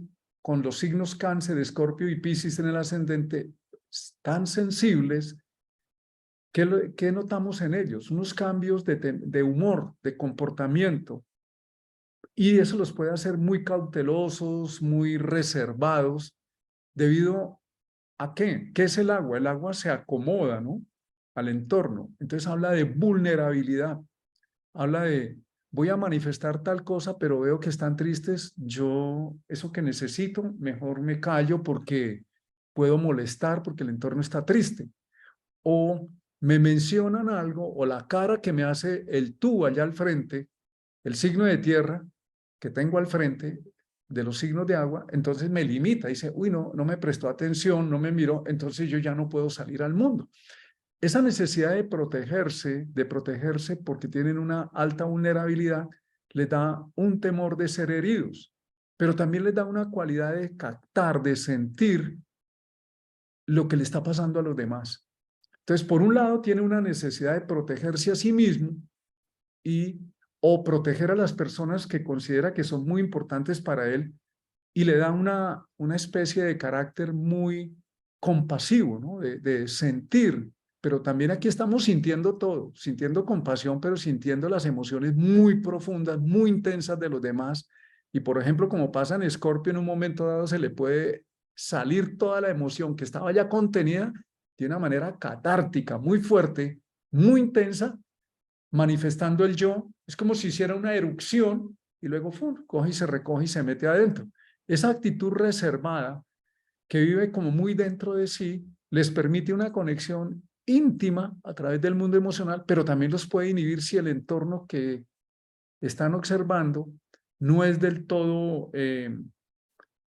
con los signos Cáncer, Escorpio y Piscis en el ascendente, tan sensibles, ¿qué notamos en ellos? Unos cambios de humor, de comportamiento. Y eso los puede hacer muy cautelosos, muy reservados, debido ¿a qué? ¿Qué es el agua? El agua se acomoda, ¿no? Al entorno. Entonces habla de vulnerabilidad, habla de, voy a manifestar tal cosa, pero veo que están tristes, yo eso que necesito, mejor me callo porque puedo molestar porque el entorno está triste. O me mencionan algo, o la cara que me hace el tú allá al frente, el signo de tierra que tengo al frente de los signos de agua, entonces me limita, dice, uy, no me prestó atención, no me miró, entonces yo ya no puedo salir al mundo. Esa necesidad de protegerse porque tienen una alta vulnerabilidad, les da un temor de ser heridos, pero también les da una cualidad de captar, de sentir lo que le está pasando a los demás. Entonces, por un lado, tiene una necesidad de protegerse a sí mismo y o proteger a las personas que considera que son muy importantes para él, y le da una especie de carácter muy compasivo, ¿no? De sentir, pero también aquí estamos sintiendo todo, sintiendo compasión, pero sintiendo las emociones muy profundas, muy intensas de los demás. Y por ejemplo, como pasa en Escorpio, en un momento dado se le puede salir toda la emoción que estaba ya contenida de una manera catártica, muy fuerte, muy intensa, manifestando el yo. Es como si hiciera una erupción y luego coge y se recoge y se mete adentro. Esa actitud reservada que vive como muy dentro de sí les permite una conexión íntima a través del mundo emocional, pero también los puede inhibir si el entorno que están observando no es del todo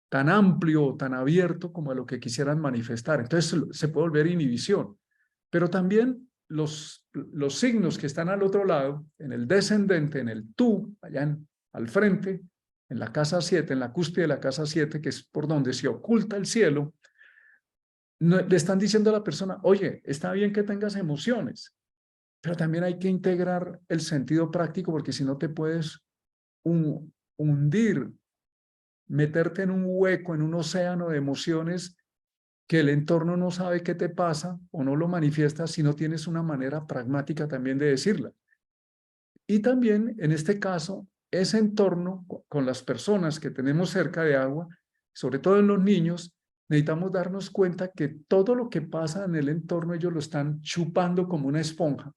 tan amplio o tan abierto como a lo que quisieran manifestar. Entonces se puede volver inhibición. Pero también los signos que están al otro lado, en el descendente, en el tú, allá al frente, en la casa 7, en la cúspide de la casa 7, que es por donde se oculta el cielo, no, le están diciendo a la persona, oye, está bien que tengas emociones, pero también hay que integrar el sentido práctico porque si no te puedes hundir, meterte en un hueco, en un océano de emociones que el entorno no sabe qué te pasa o no lo manifiestas si no tienes una manera pragmática también de decirla. Y también, en este caso, ese entorno con las personas que tenemos cerca de agua, sobre todo en los niños, necesitamos darnos cuenta que todo lo que pasa en el entorno ellos lo están chupando como una esponja.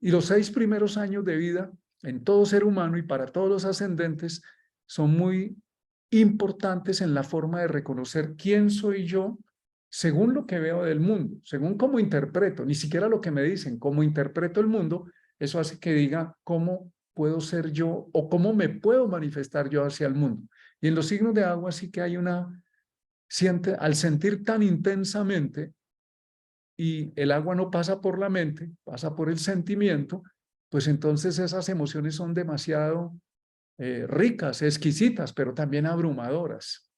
Y los 6 primeros años de vida en todo ser humano y para todos los ascendentes son muy importantes en la forma de reconocer quién soy yo según lo que veo del mundo, según cómo interpreto, ni siquiera lo que me dicen, cómo interpreto el mundo. Eso hace que diga cómo puedo ser yo o cómo me puedo manifestar yo hacia el mundo. Y en los signos de agua sí que hay al sentir tan intensamente y el agua no pasa por la mente, pasa por el sentimiento, pues entonces esas emociones son demasiado ricas, exquisitas, pero también abrumadoras.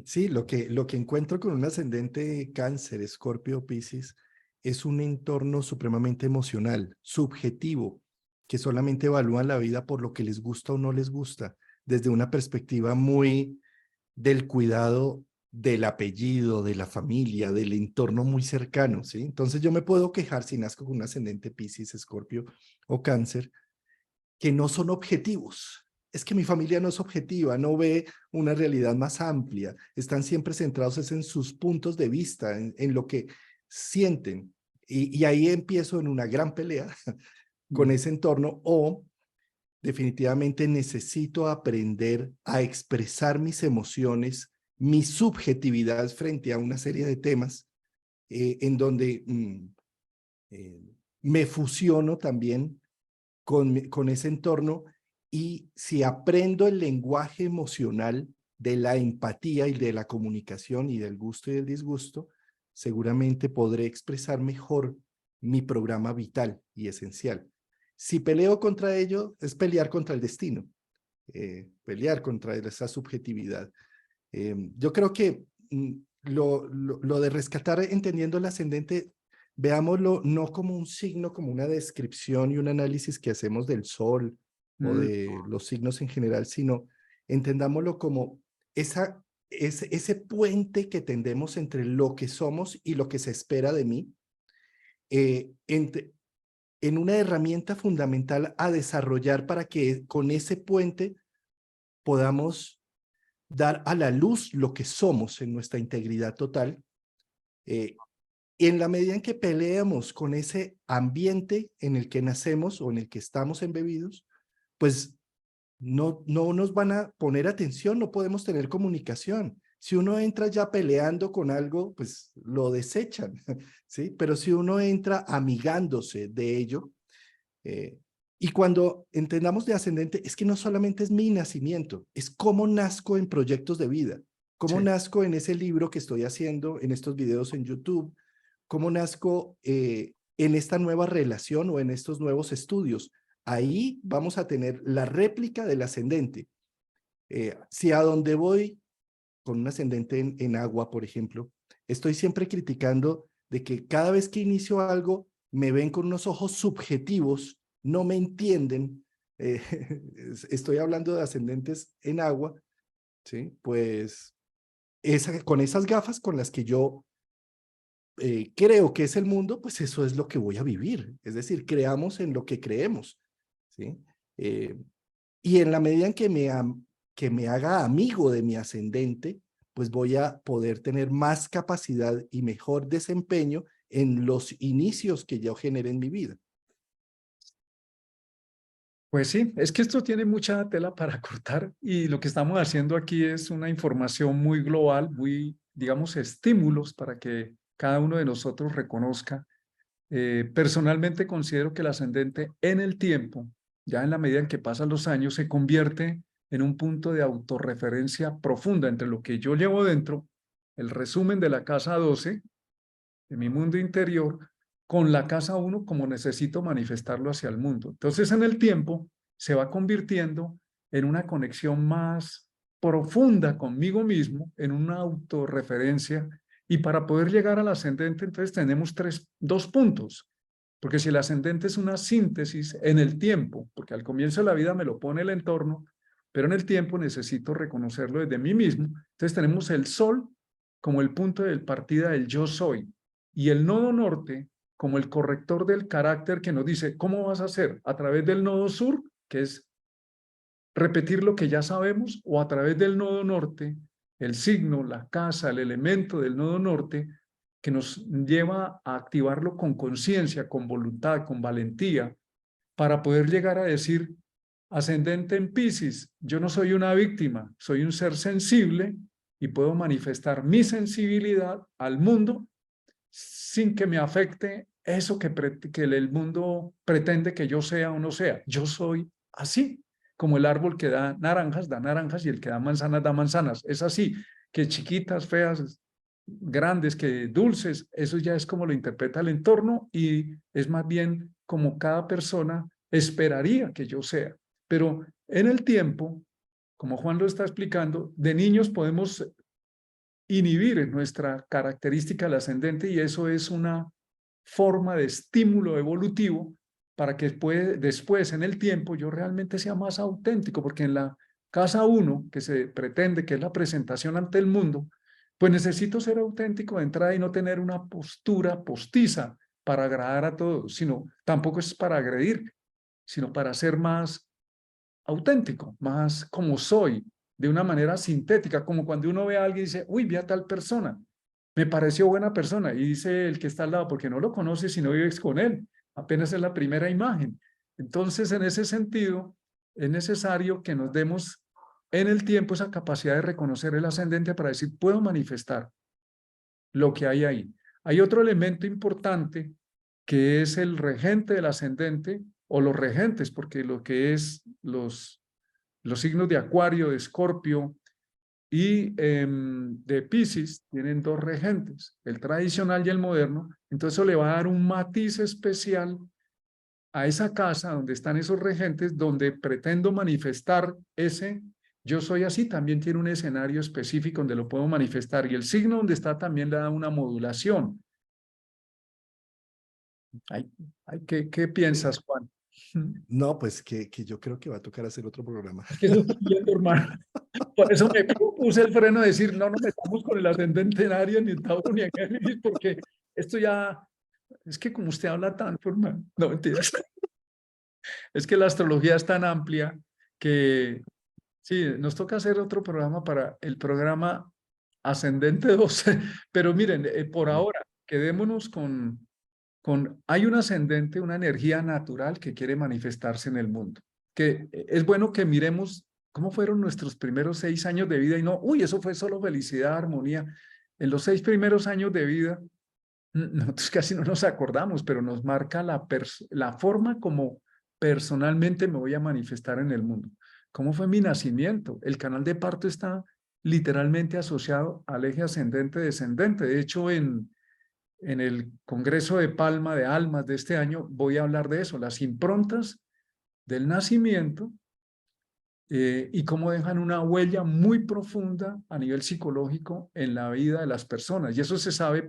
Sí, lo que encuentro con un ascendente Cáncer, Escorpio, Piscis, es un entorno supremamente emocional, subjetivo, que solamente evalúan la vida por lo que les gusta o no les gusta, desde una perspectiva muy del cuidado del apellido, de la familia, del entorno muy cercano, ¿sí? Entonces yo me puedo quejar si nazco con un ascendente Piscis, Escorpio o Cáncer, que no son objetivos. Es que mi familia no es objetiva, no ve una realidad más amplia, están siempre centrados en sus puntos de vista, en lo que sienten. Y ahí empiezo en una gran pelea con Mm. ese entorno, o definitivamente necesito aprender a expresar mis emociones, mi subjetividad frente a una serie de temas en donde eh, me fusiono también con ese entorno, y si aprendo el lenguaje emocional de la empatía y de la comunicación y del gusto y del disgusto, seguramente podré expresar mejor mi programa vital y esencial. Si peleo contra ello, es pelear contra el destino, pelear contra esa subjetividad. Yo creo que lo de rescatar entendiendo el ascendente, veámoslo no como un signo, como una descripción y un análisis que hacemos del sol o Mm. de los signos en general, sino entendámoslo como ese puente que tendemos entre lo que somos y lo que se espera de mí, en una herramienta fundamental a desarrollar para que con ese puente podamos dar a la luz lo que somos en nuestra integridad total. Y en la medida en que peleamos con ese ambiente en el que nacemos o en el que estamos embebidos, pues no nos van a poner atención, no podemos tener comunicación. Si uno entra ya peleando con algo, pues lo desechan, ¿sí? Pero si uno entra amigándose de ello, eh, y cuando entendamos de ascendente, es que no solamente es mi nacimiento, es cómo nazco en proyectos de vida, cómo Sí. nazco en ese libro que estoy haciendo, en estos videos en YouTube, cómo nazco en esta nueva relación o en estos nuevos estudios. Ahí vamos a tener la réplica del ascendente. Si a donde voy con un ascendente en agua, por ejemplo, estoy siempre criticando de que cada vez que inicio algo, me ven con unos ojos subjetivos, no me entienden. eh, Estoy hablando de ascendentes en agua, ¿sí? Pues con esas gafas con las que yo creo que es el mundo, pues eso es lo que voy a vivir. Es decir, creamos en lo que creemos, ¿sí? Eh, y en la medida en que me haga amigo de mi ascendente, pues voy a poder tener más capacidad y mejor desempeño en los inicios que yo genere en mi vida. Pues sí, es que esto tiene mucha tela para cortar y lo que estamos haciendo aquí es una información muy global, muy, digamos, estímulos para que cada uno de nosotros reconozca. Personalmente considero que el ascendente en el tiempo, ya en la medida en que pasan los años, se convierte en un punto de autorreferencia profunda entre lo que yo llevo dentro, el resumen de la casa 12, de mi mundo interior, con la casa 1 como necesito manifestarlo hacia el mundo. Entonces, en el tiempo se va convirtiendo en una conexión más profunda conmigo mismo, en una autorreferencia. Y para poder llegar al ascendente, entonces tenemos dos puntos. Porque si el ascendente es una síntesis en el tiempo, porque al comienzo de la vida me lo pone el entorno, pero en el tiempo necesito reconocerlo desde mí mismo. Entonces tenemos el sol como el punto de partida del yo soy y el nodo norte como el corrector del carácter que nos dice, ¿cómo vas a hacer? ¿A través del nodo sur, que es repetir lo que ya sabemos, o a través del nodo norte, el signo, la casa, el elemento del nodo norte, que nos lleva a activarlo con conciencia, con voluntad, con valentía, para poder llegar a decir, ascendente en Piscis, yo no soy una víctima, soy un ser sensible y puedo manifestar mi sensibilidad al mundo sin que me afecte eso que el mundo pretende que yo sea o no sea. Yo soy así, como el árbol que da naranjas y el que da manzanas. Es así, que chiquitas, feas, grandes, que dulces, eso ya es como lo interpreta el entorno y es más bien como cada persona esperaría que yo sea. Pero en el tiempo, como Juan lo está explicando, de niños podemos inhibir en nuestra característica del ascendente y eso es una forma de estímulo evolutivo para que después en el tiempo yo realmente sea más auténtico, porque en la casa 1, que se pretende que es la presentación ante el mundo, pues necesito ser auténtico de entrada y no tener una postura postiza para agradar a todos, sino tampoco es para agredir, sino para ser más auténtico, más como soy, de una manera sintética, como cuando uno ve a alguien y dice, uy, vi a tal persona, me pareció buena persona, y dice el que está al lado, porque no lo conoces si no vives con él, apenas es la primera imagen. Entonces, en ese sentido, es necesario que nos demos en el tiempo esa capacidad de reconocer el ascendente para decir, puedo manifestar lo que hay ahí. Hay otro elemento importante que es el regente del ascendente o los regentes, porque lo que es los signos de Acuario, de Escorpio y de Piscis tienen dos regentes, el tradicional y el moderno. Entonces eso le va a dar un matiz especial a esa casa donde están esos regentes, donde pretendo manifestar ese yo soy así, también tiene un escenario específico donde lo puedo manifestar y el signo donde está también le da una modulación. Ay, ¿qué piensas, Juan? No, pues que yo creo que va a tocar hacer otro programa. Es que eso estoy viendo, hermano. Por eso me puse el freno de decir, no nos metamos con el ascendente en Aries, ni en Tauro, ni en Géminis, porque esto ya, es que como usted habla tanto, hermano, no mentiras. Es que la astrología es tan amplia que sí, nos toca hacer otro programa para el programa Ascendente 12. Pero miren, por ahora, quedémonos hay un ascendente, una energía natural que quiere manifestarse en el mundo. Que es bueno que miremos cómo fueron nuestros primeros 6 años de vida y no, uy, eso fue solo felicidad, armonía. En los 6 primeros años de vida, nosotros casi no nos acordamos, pero nos marca la forma como personalmente me voy a manifestar en el mundo. ¿Cómo fue mi nacimiento? El canal de parto está literalmente asociado al eje ascendente-descendente. De hecho, en el Congreso de Palma de Almas de este año voy a hablar de eso, las improntas del nacimiento y cómo dejan una huella muy profunda a nivel psicológico en la vida de las personas. Y eso se sabe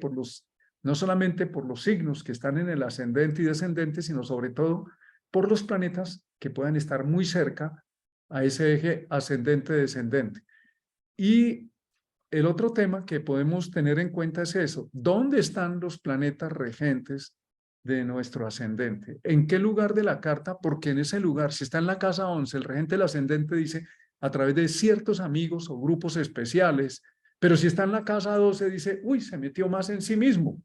no solamente por los signos que están en el ascendente y descendente, sino sobre todo por los planetas que puedan estar muy cerca a ese eje ascendente-descendente. Y el otro tema que podemos tener en cuenta es eso. ¿Dónde están los planetas regentes de nuestro ascendente? ¿En qué lugar de la carta? Porque en ese lugar, si está en la casa 11, el regente del ascendente dice a través de ciertos amigos o grupos especiales, pero si está en la casa 12 dice, uy, se metió más en sí mismo.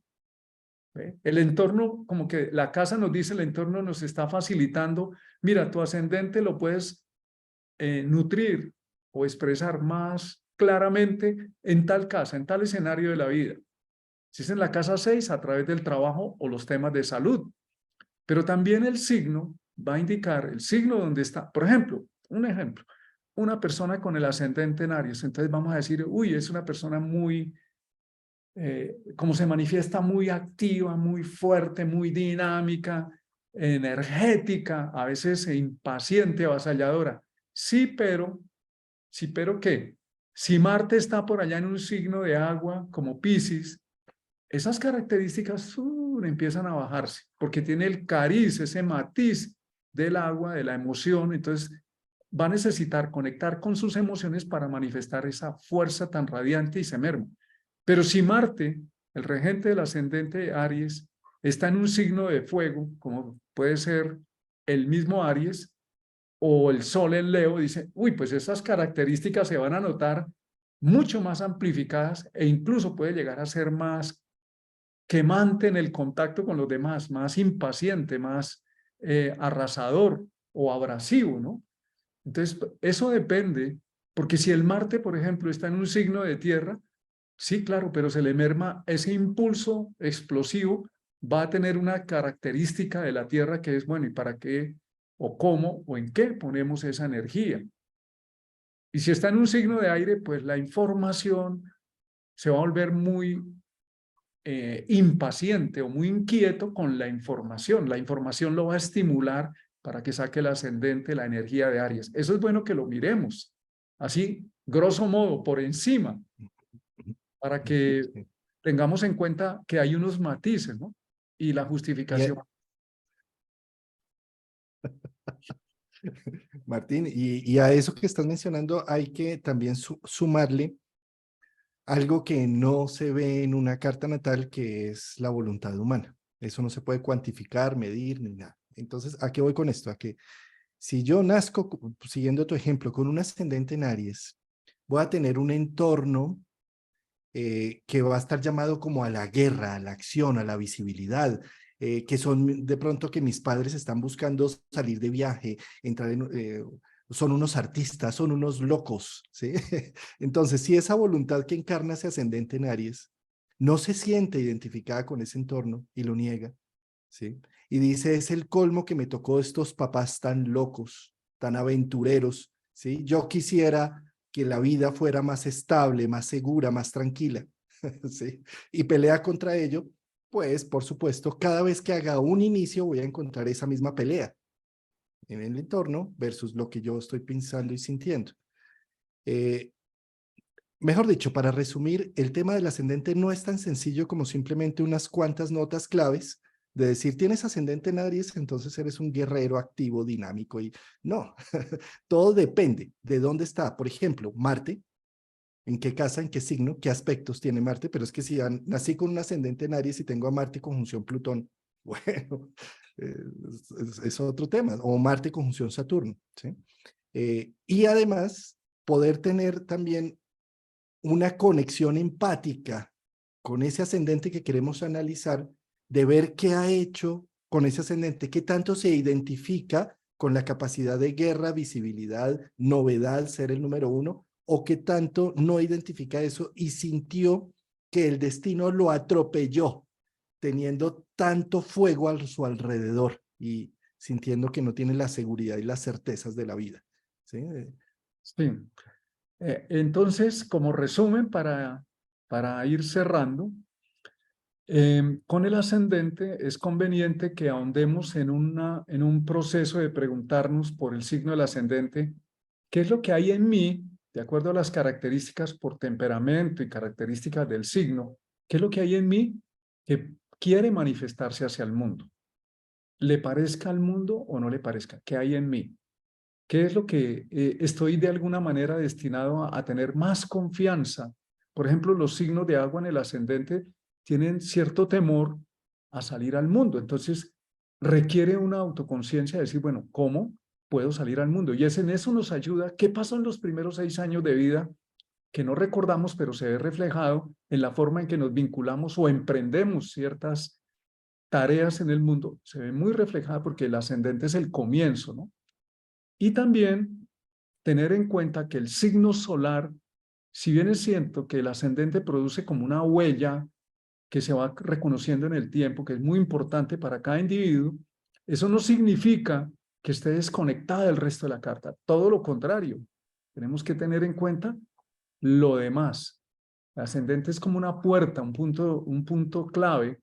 El entorno, como que la casa nos dice, el entorno nos está facilitando, mira, tu ascendente lo puedes nutrir o expresar más claramente en tal casa, en tal escenario de la vida. Si es en la casa 6, a través del trabajo o los temas de salud. Pero también el signo va a indicar el signo donde está. Por ejemplo, un ejemplo, una persona con el ascendente en Aries. Entonces vamos a decir, uy, es una persona muy, como se manifiesta, muy activa, muy fuerte, muy dinámica, energética, a veces impaciente, avasalladora. Sí, pero ¿qué? Si Marte está por allá en un signo de agua como Piscis, esas características empiezan a bajarse, porque tiene el cariz, ese matiz del agua, de la emoción, entonces va a necesitar conectar con sus emociones para manifestar esa fuerza tan radiante y se merma. Pero si Marte, el regente del ascendente de Aries, está en un signo de fuego, como puede ser el mismo Aries, o el Sol en Leo, dice, uy, pues esas características se van a notar mucho más amplificadas e incluso puede llegar a ser más quemante en el contacto con los demás, más impaciente, más arrasador o abrasivo, ¿no? Entonces, eso depende, porque si el Marte, por ejemplo, está en un signo de tierra, sí, claro, pero se le merma ese impulso explosivo, va a tener una característica de la tierra que es, bueno, ¿y para qué o cómo o en qué ponemos esa energía? Y si está en un signo de aire, pues la información se va a volver muy impaciente o muy inquieto con la información. La información lo va a estimular para que saque el ascendente, la energía de Aries. Eso es bueno que lo miremos. así, grosso modo, por encima, para que Sí. tengamos en cuenta que hay unos matices, ¿no? Y la Y, justificación. Martín, y a eso que estás mencionando hay que también sumarle algo que no se ve en una carta natal, que es la voluntad humana. Eso no se puede cuantificar, medir, ni nada. Entonces, ¿a qué voy con esto? A que si yo nazco, siguiendo tu ejemplo, con un ascendente en Aries, voy a tener un entorno que va a estar llamado como a la guerra, a la acción, a la visibilidad, que son de pronto que mis padres están buscando salir de viaje, entrar en... son unos artistas, son unos locos, ¿sí? Entonces, si esa voluntad que encarna ese ascendente en Aries no se siente identificada con ese entorno y lo niega, ¿sí? Y dice, es el colmo que me tocó estos papás tan locos, tan aventureros, ¿sí? Yo quisiera que la vida fuera más estable, más segura, más tranquila, ¿sí? Y pelea contra ello, pues, por supuesto, cada vez que haga un inicio voy a encontrar esa misma pelea en el entorno versus lo que yo estoy pensando y sintiendo. Eh, Mejor dicho, para resumir, el tema del ascendente no es tan sencillo como simplemente unas cuantas notas claves de decir, tienes ascendente en Aries, entonces eres un guerrero activo, dinámico. Y no, todo depende de dónde está. Por ejemplo, Marte, en qué casa, en qué signo, qué aspectos tiene Marte, pero es que si nací con un ascendente en Aries y tengo a Marte conjunción Plutón, bueno, es otro tema, o Marte conjunción Saturno, ¿sí? Y además, poder tener también una conexión empática con ese ascendente que queremos analizar, de ver qué ha hecho con ese ascendente, qué tanto se identifica con la capacidad de guerra, visibilidad, novedad, ser el número uno, o qué tanto no identifica eso y sintió que el destino lo atropelló, teniendo tanto fuego a su alrededor y sintiendo que no tiene la seguridad y las certezas de la vida. ¿Sí? Sí. Entonces, como resumen, para ir cerrando, con el ascendente es conveniente que ahondemos en un proceso de preguntarnos por el signo del ascendente, ¿qué es lo que hay en mí, de acuerdo a las características por temperamento y características del signo? ¿Qué es lo que hay en mí que quiere manifestarse hacia el mundo? ¿Le parezca al mundo o no le parezca? ¿Qué hay en mí? ¿Qué es lo que estoy de alguna manera destinado a tener más confianza? Por ejemplo, los signos de agua en el ascendente tienen cierto temor a salir al mundo. Entonces, requiere una autoconciencia de decir, bueno, ¿cómo puedo salir al mundo? Y es en eso nos ayuda. ¿Qué pasó en los primeros 6 años de vida que no recordamos, pero se ve reflejado en la forma en que nos vinculamos o emprendemos ciertas tareas en el mundo? Se ve muy reflejada porque el ascendente es el comienzo, ¿no? Y también tener en cuenta que el signo solar, si bien es cierto que el ascendente produce como una huella que se va reconociendo en el tiempo, que es muy importante para cada individuo, eso no significa que esté desconectada del resto de la carta. Todo lo contrario, tenemos que tener en cuenta lo demás. El ascendente es como una puerta, un punto clave,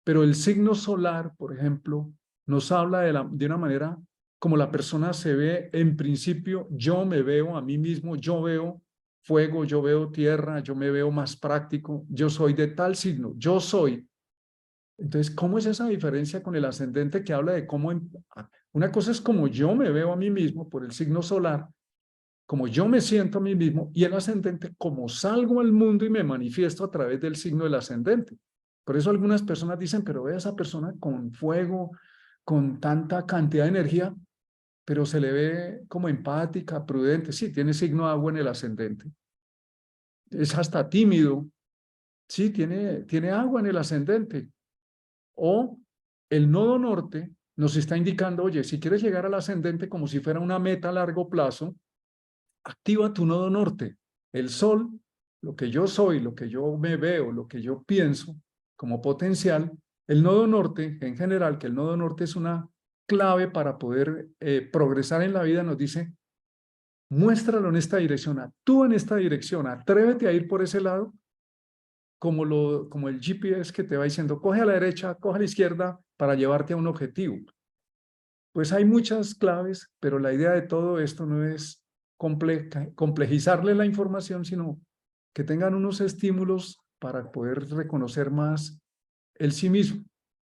pero el signo solar, por ejemplo, nos habla de una manera como la persona se ve en principio. Yo me veo a mí mismo, yo veo fuego, yo veo tierra, yo me veo más práctico, yo soy de tal signo, yo soy. Entonces, ¿cómo es esa diferencia con el ascendente que habla de cómo una cosa es como yo me veo a mí mismo por el signo solar, como yo me siento a mí mismo, y el ascendente como salgo al mundo y me manifiesto a través del signo del ascendente? Por eso algunas personas dicen, pero ve a esa persona con fuego, con tanta cantidad de energía, pero se le ve como empática, prudente. Sí, tiene signo de agua en el ascendente. Es hasta tímido. Sí, tiene agua en el ascendente. O el nodo norte nos está indicando, oye, si quieres llegar al ascendente como si fuera una meta a largo plazo, activa tu nodo norte. El sol, lo que yo soy, lo que yo me veo, lo que yo pienso como potencial, el nodo norte, en general, que el nodo norte es una clave para poder progresar en la vida, nos dice, muéstralo en esta dirección, actúa en esta dirección, atrévete a ir por ese lado, como el GPS que te va diciendo, coge a la derecha, coge a la izquierda para llevarte a un objetivo. Pues hay muchas claves, pero la idea de todo esto no es complejizarle la información, sino que tengan unos estímulos para poder reconocer más el sí mismo,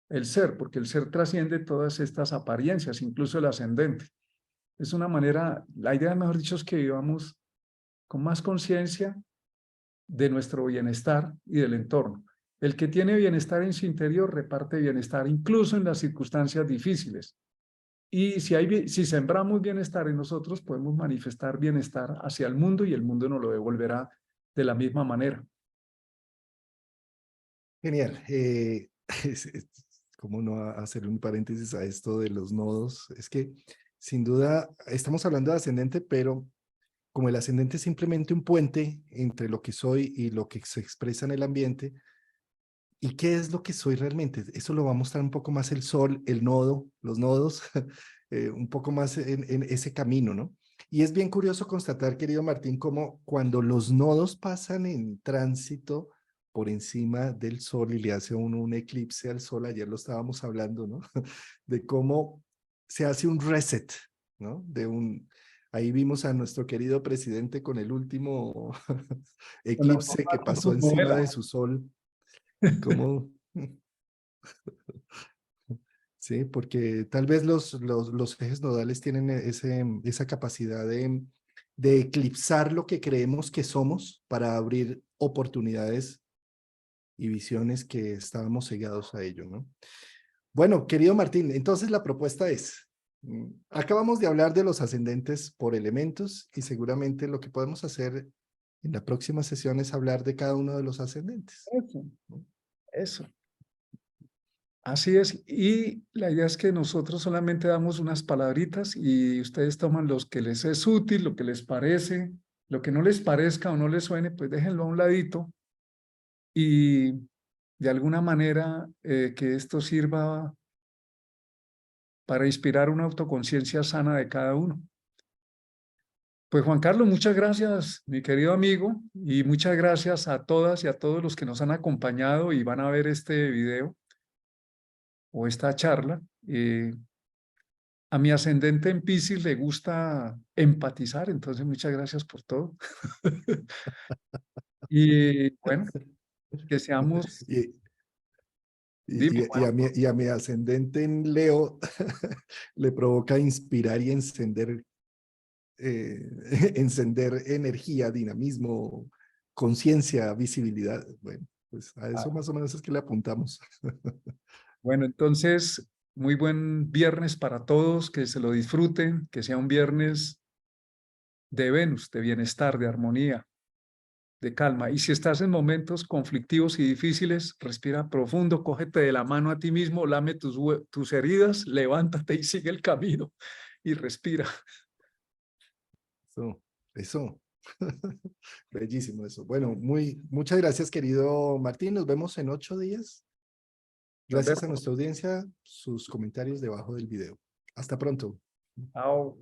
el ser, porque el ser trasciende todas estas apariencias, incluso el ascendente. Es una manera, la idea, mejor dicho, es que vivamos con más conciencia de nuestro bienestar y del entorno. El que tiene bienestar en su interior reparte bienestar incluso en las circunstancias difíciles. Y si sembramos bienestar en nosotros, podemos manifestar bienestar hacia el mundo y el mundo nos lo devolverá de la misma manera. Genial. ¿Cómo no hacer un paréntesis a esto de los nodos? Es que sin duda estamos hablando de ascendente, pero como el ascendente es simplemente un puente entre lo que soy y lo que se expresa en el ambiente, ¿y qué es lo que soy realmente? Eso lo va a mostrar un poco más el sol, el nodo, los nodos, un poco más en ese camino, ¿no? Y es bien curioso constatar, querido Martín, cómo cuando los nodos pasan en tránsito por encima del sol y le hace a uno un eclipse al sol, ayer lo estábamos hablando, ¿no? De cómo se hace un reset, ¿no? Ahí vimos a nuestro querido presidente con el último Con la eclipse que con su pasó encima novela. de su sol. ¿Cómo? Sí, porque tal vez los ejes nodales tienen esa capacidad de eclipsar lo que creemos que somos para abrir oportunidades y visiones que estábamos cegados a ello, ¿no? Bueno, querido Martín, entonces la propuesta es, acabamos de hablar de los ascendentes por elementos y seguramente lo que podemos hacer en la próxima sesión es hablar de cada uno de los ascendentes, Eso, ¿no? eso. Así es. Y la idea es que nosotros solamente damos unas palabritas y ustedes toman los que les es útil, lo que les parece, lo que no les parezca o no les suene, pues déjenlo a un ladito y de alguna manera que esto sirva para inspirar una autoconciencia sana de cada uno. Pues Juan Carlos, muchas gracias, mi querido amigo, y muchas gracias a todas y a todos los que nos han acompañado y van a ver este video o esta charla. A mi ascendente en Piscis le gusta empatizar, entonces muchas gracias por todo. Y bueno, que seamos, Y, dime, y a mi ascendente en Leo le provoca inspirar y encender, encender energía, dinamismo, conciencia, visibilidad. Bueno, pues a eso más o menos es que le apuntamos. bueno, entonces, muy buen viernes para todos, que se lo disfruten, que sea un viernes de Venus, de bienestar, de armonía, de calma. Y si estás en momentos conflictivos y difíciles, respira profundo, cógete de la mano a ti mismo, lame tus heridas, levántate y sigue el camino y respira. Eso. Bellísimo eso. Bueno, muchas gracias, querido Martín. Nos vemos en 8 días. Nos Gracias a vemos. nuestra audiencia, sus comentarios debajo del video. Hasta pronto. Chao.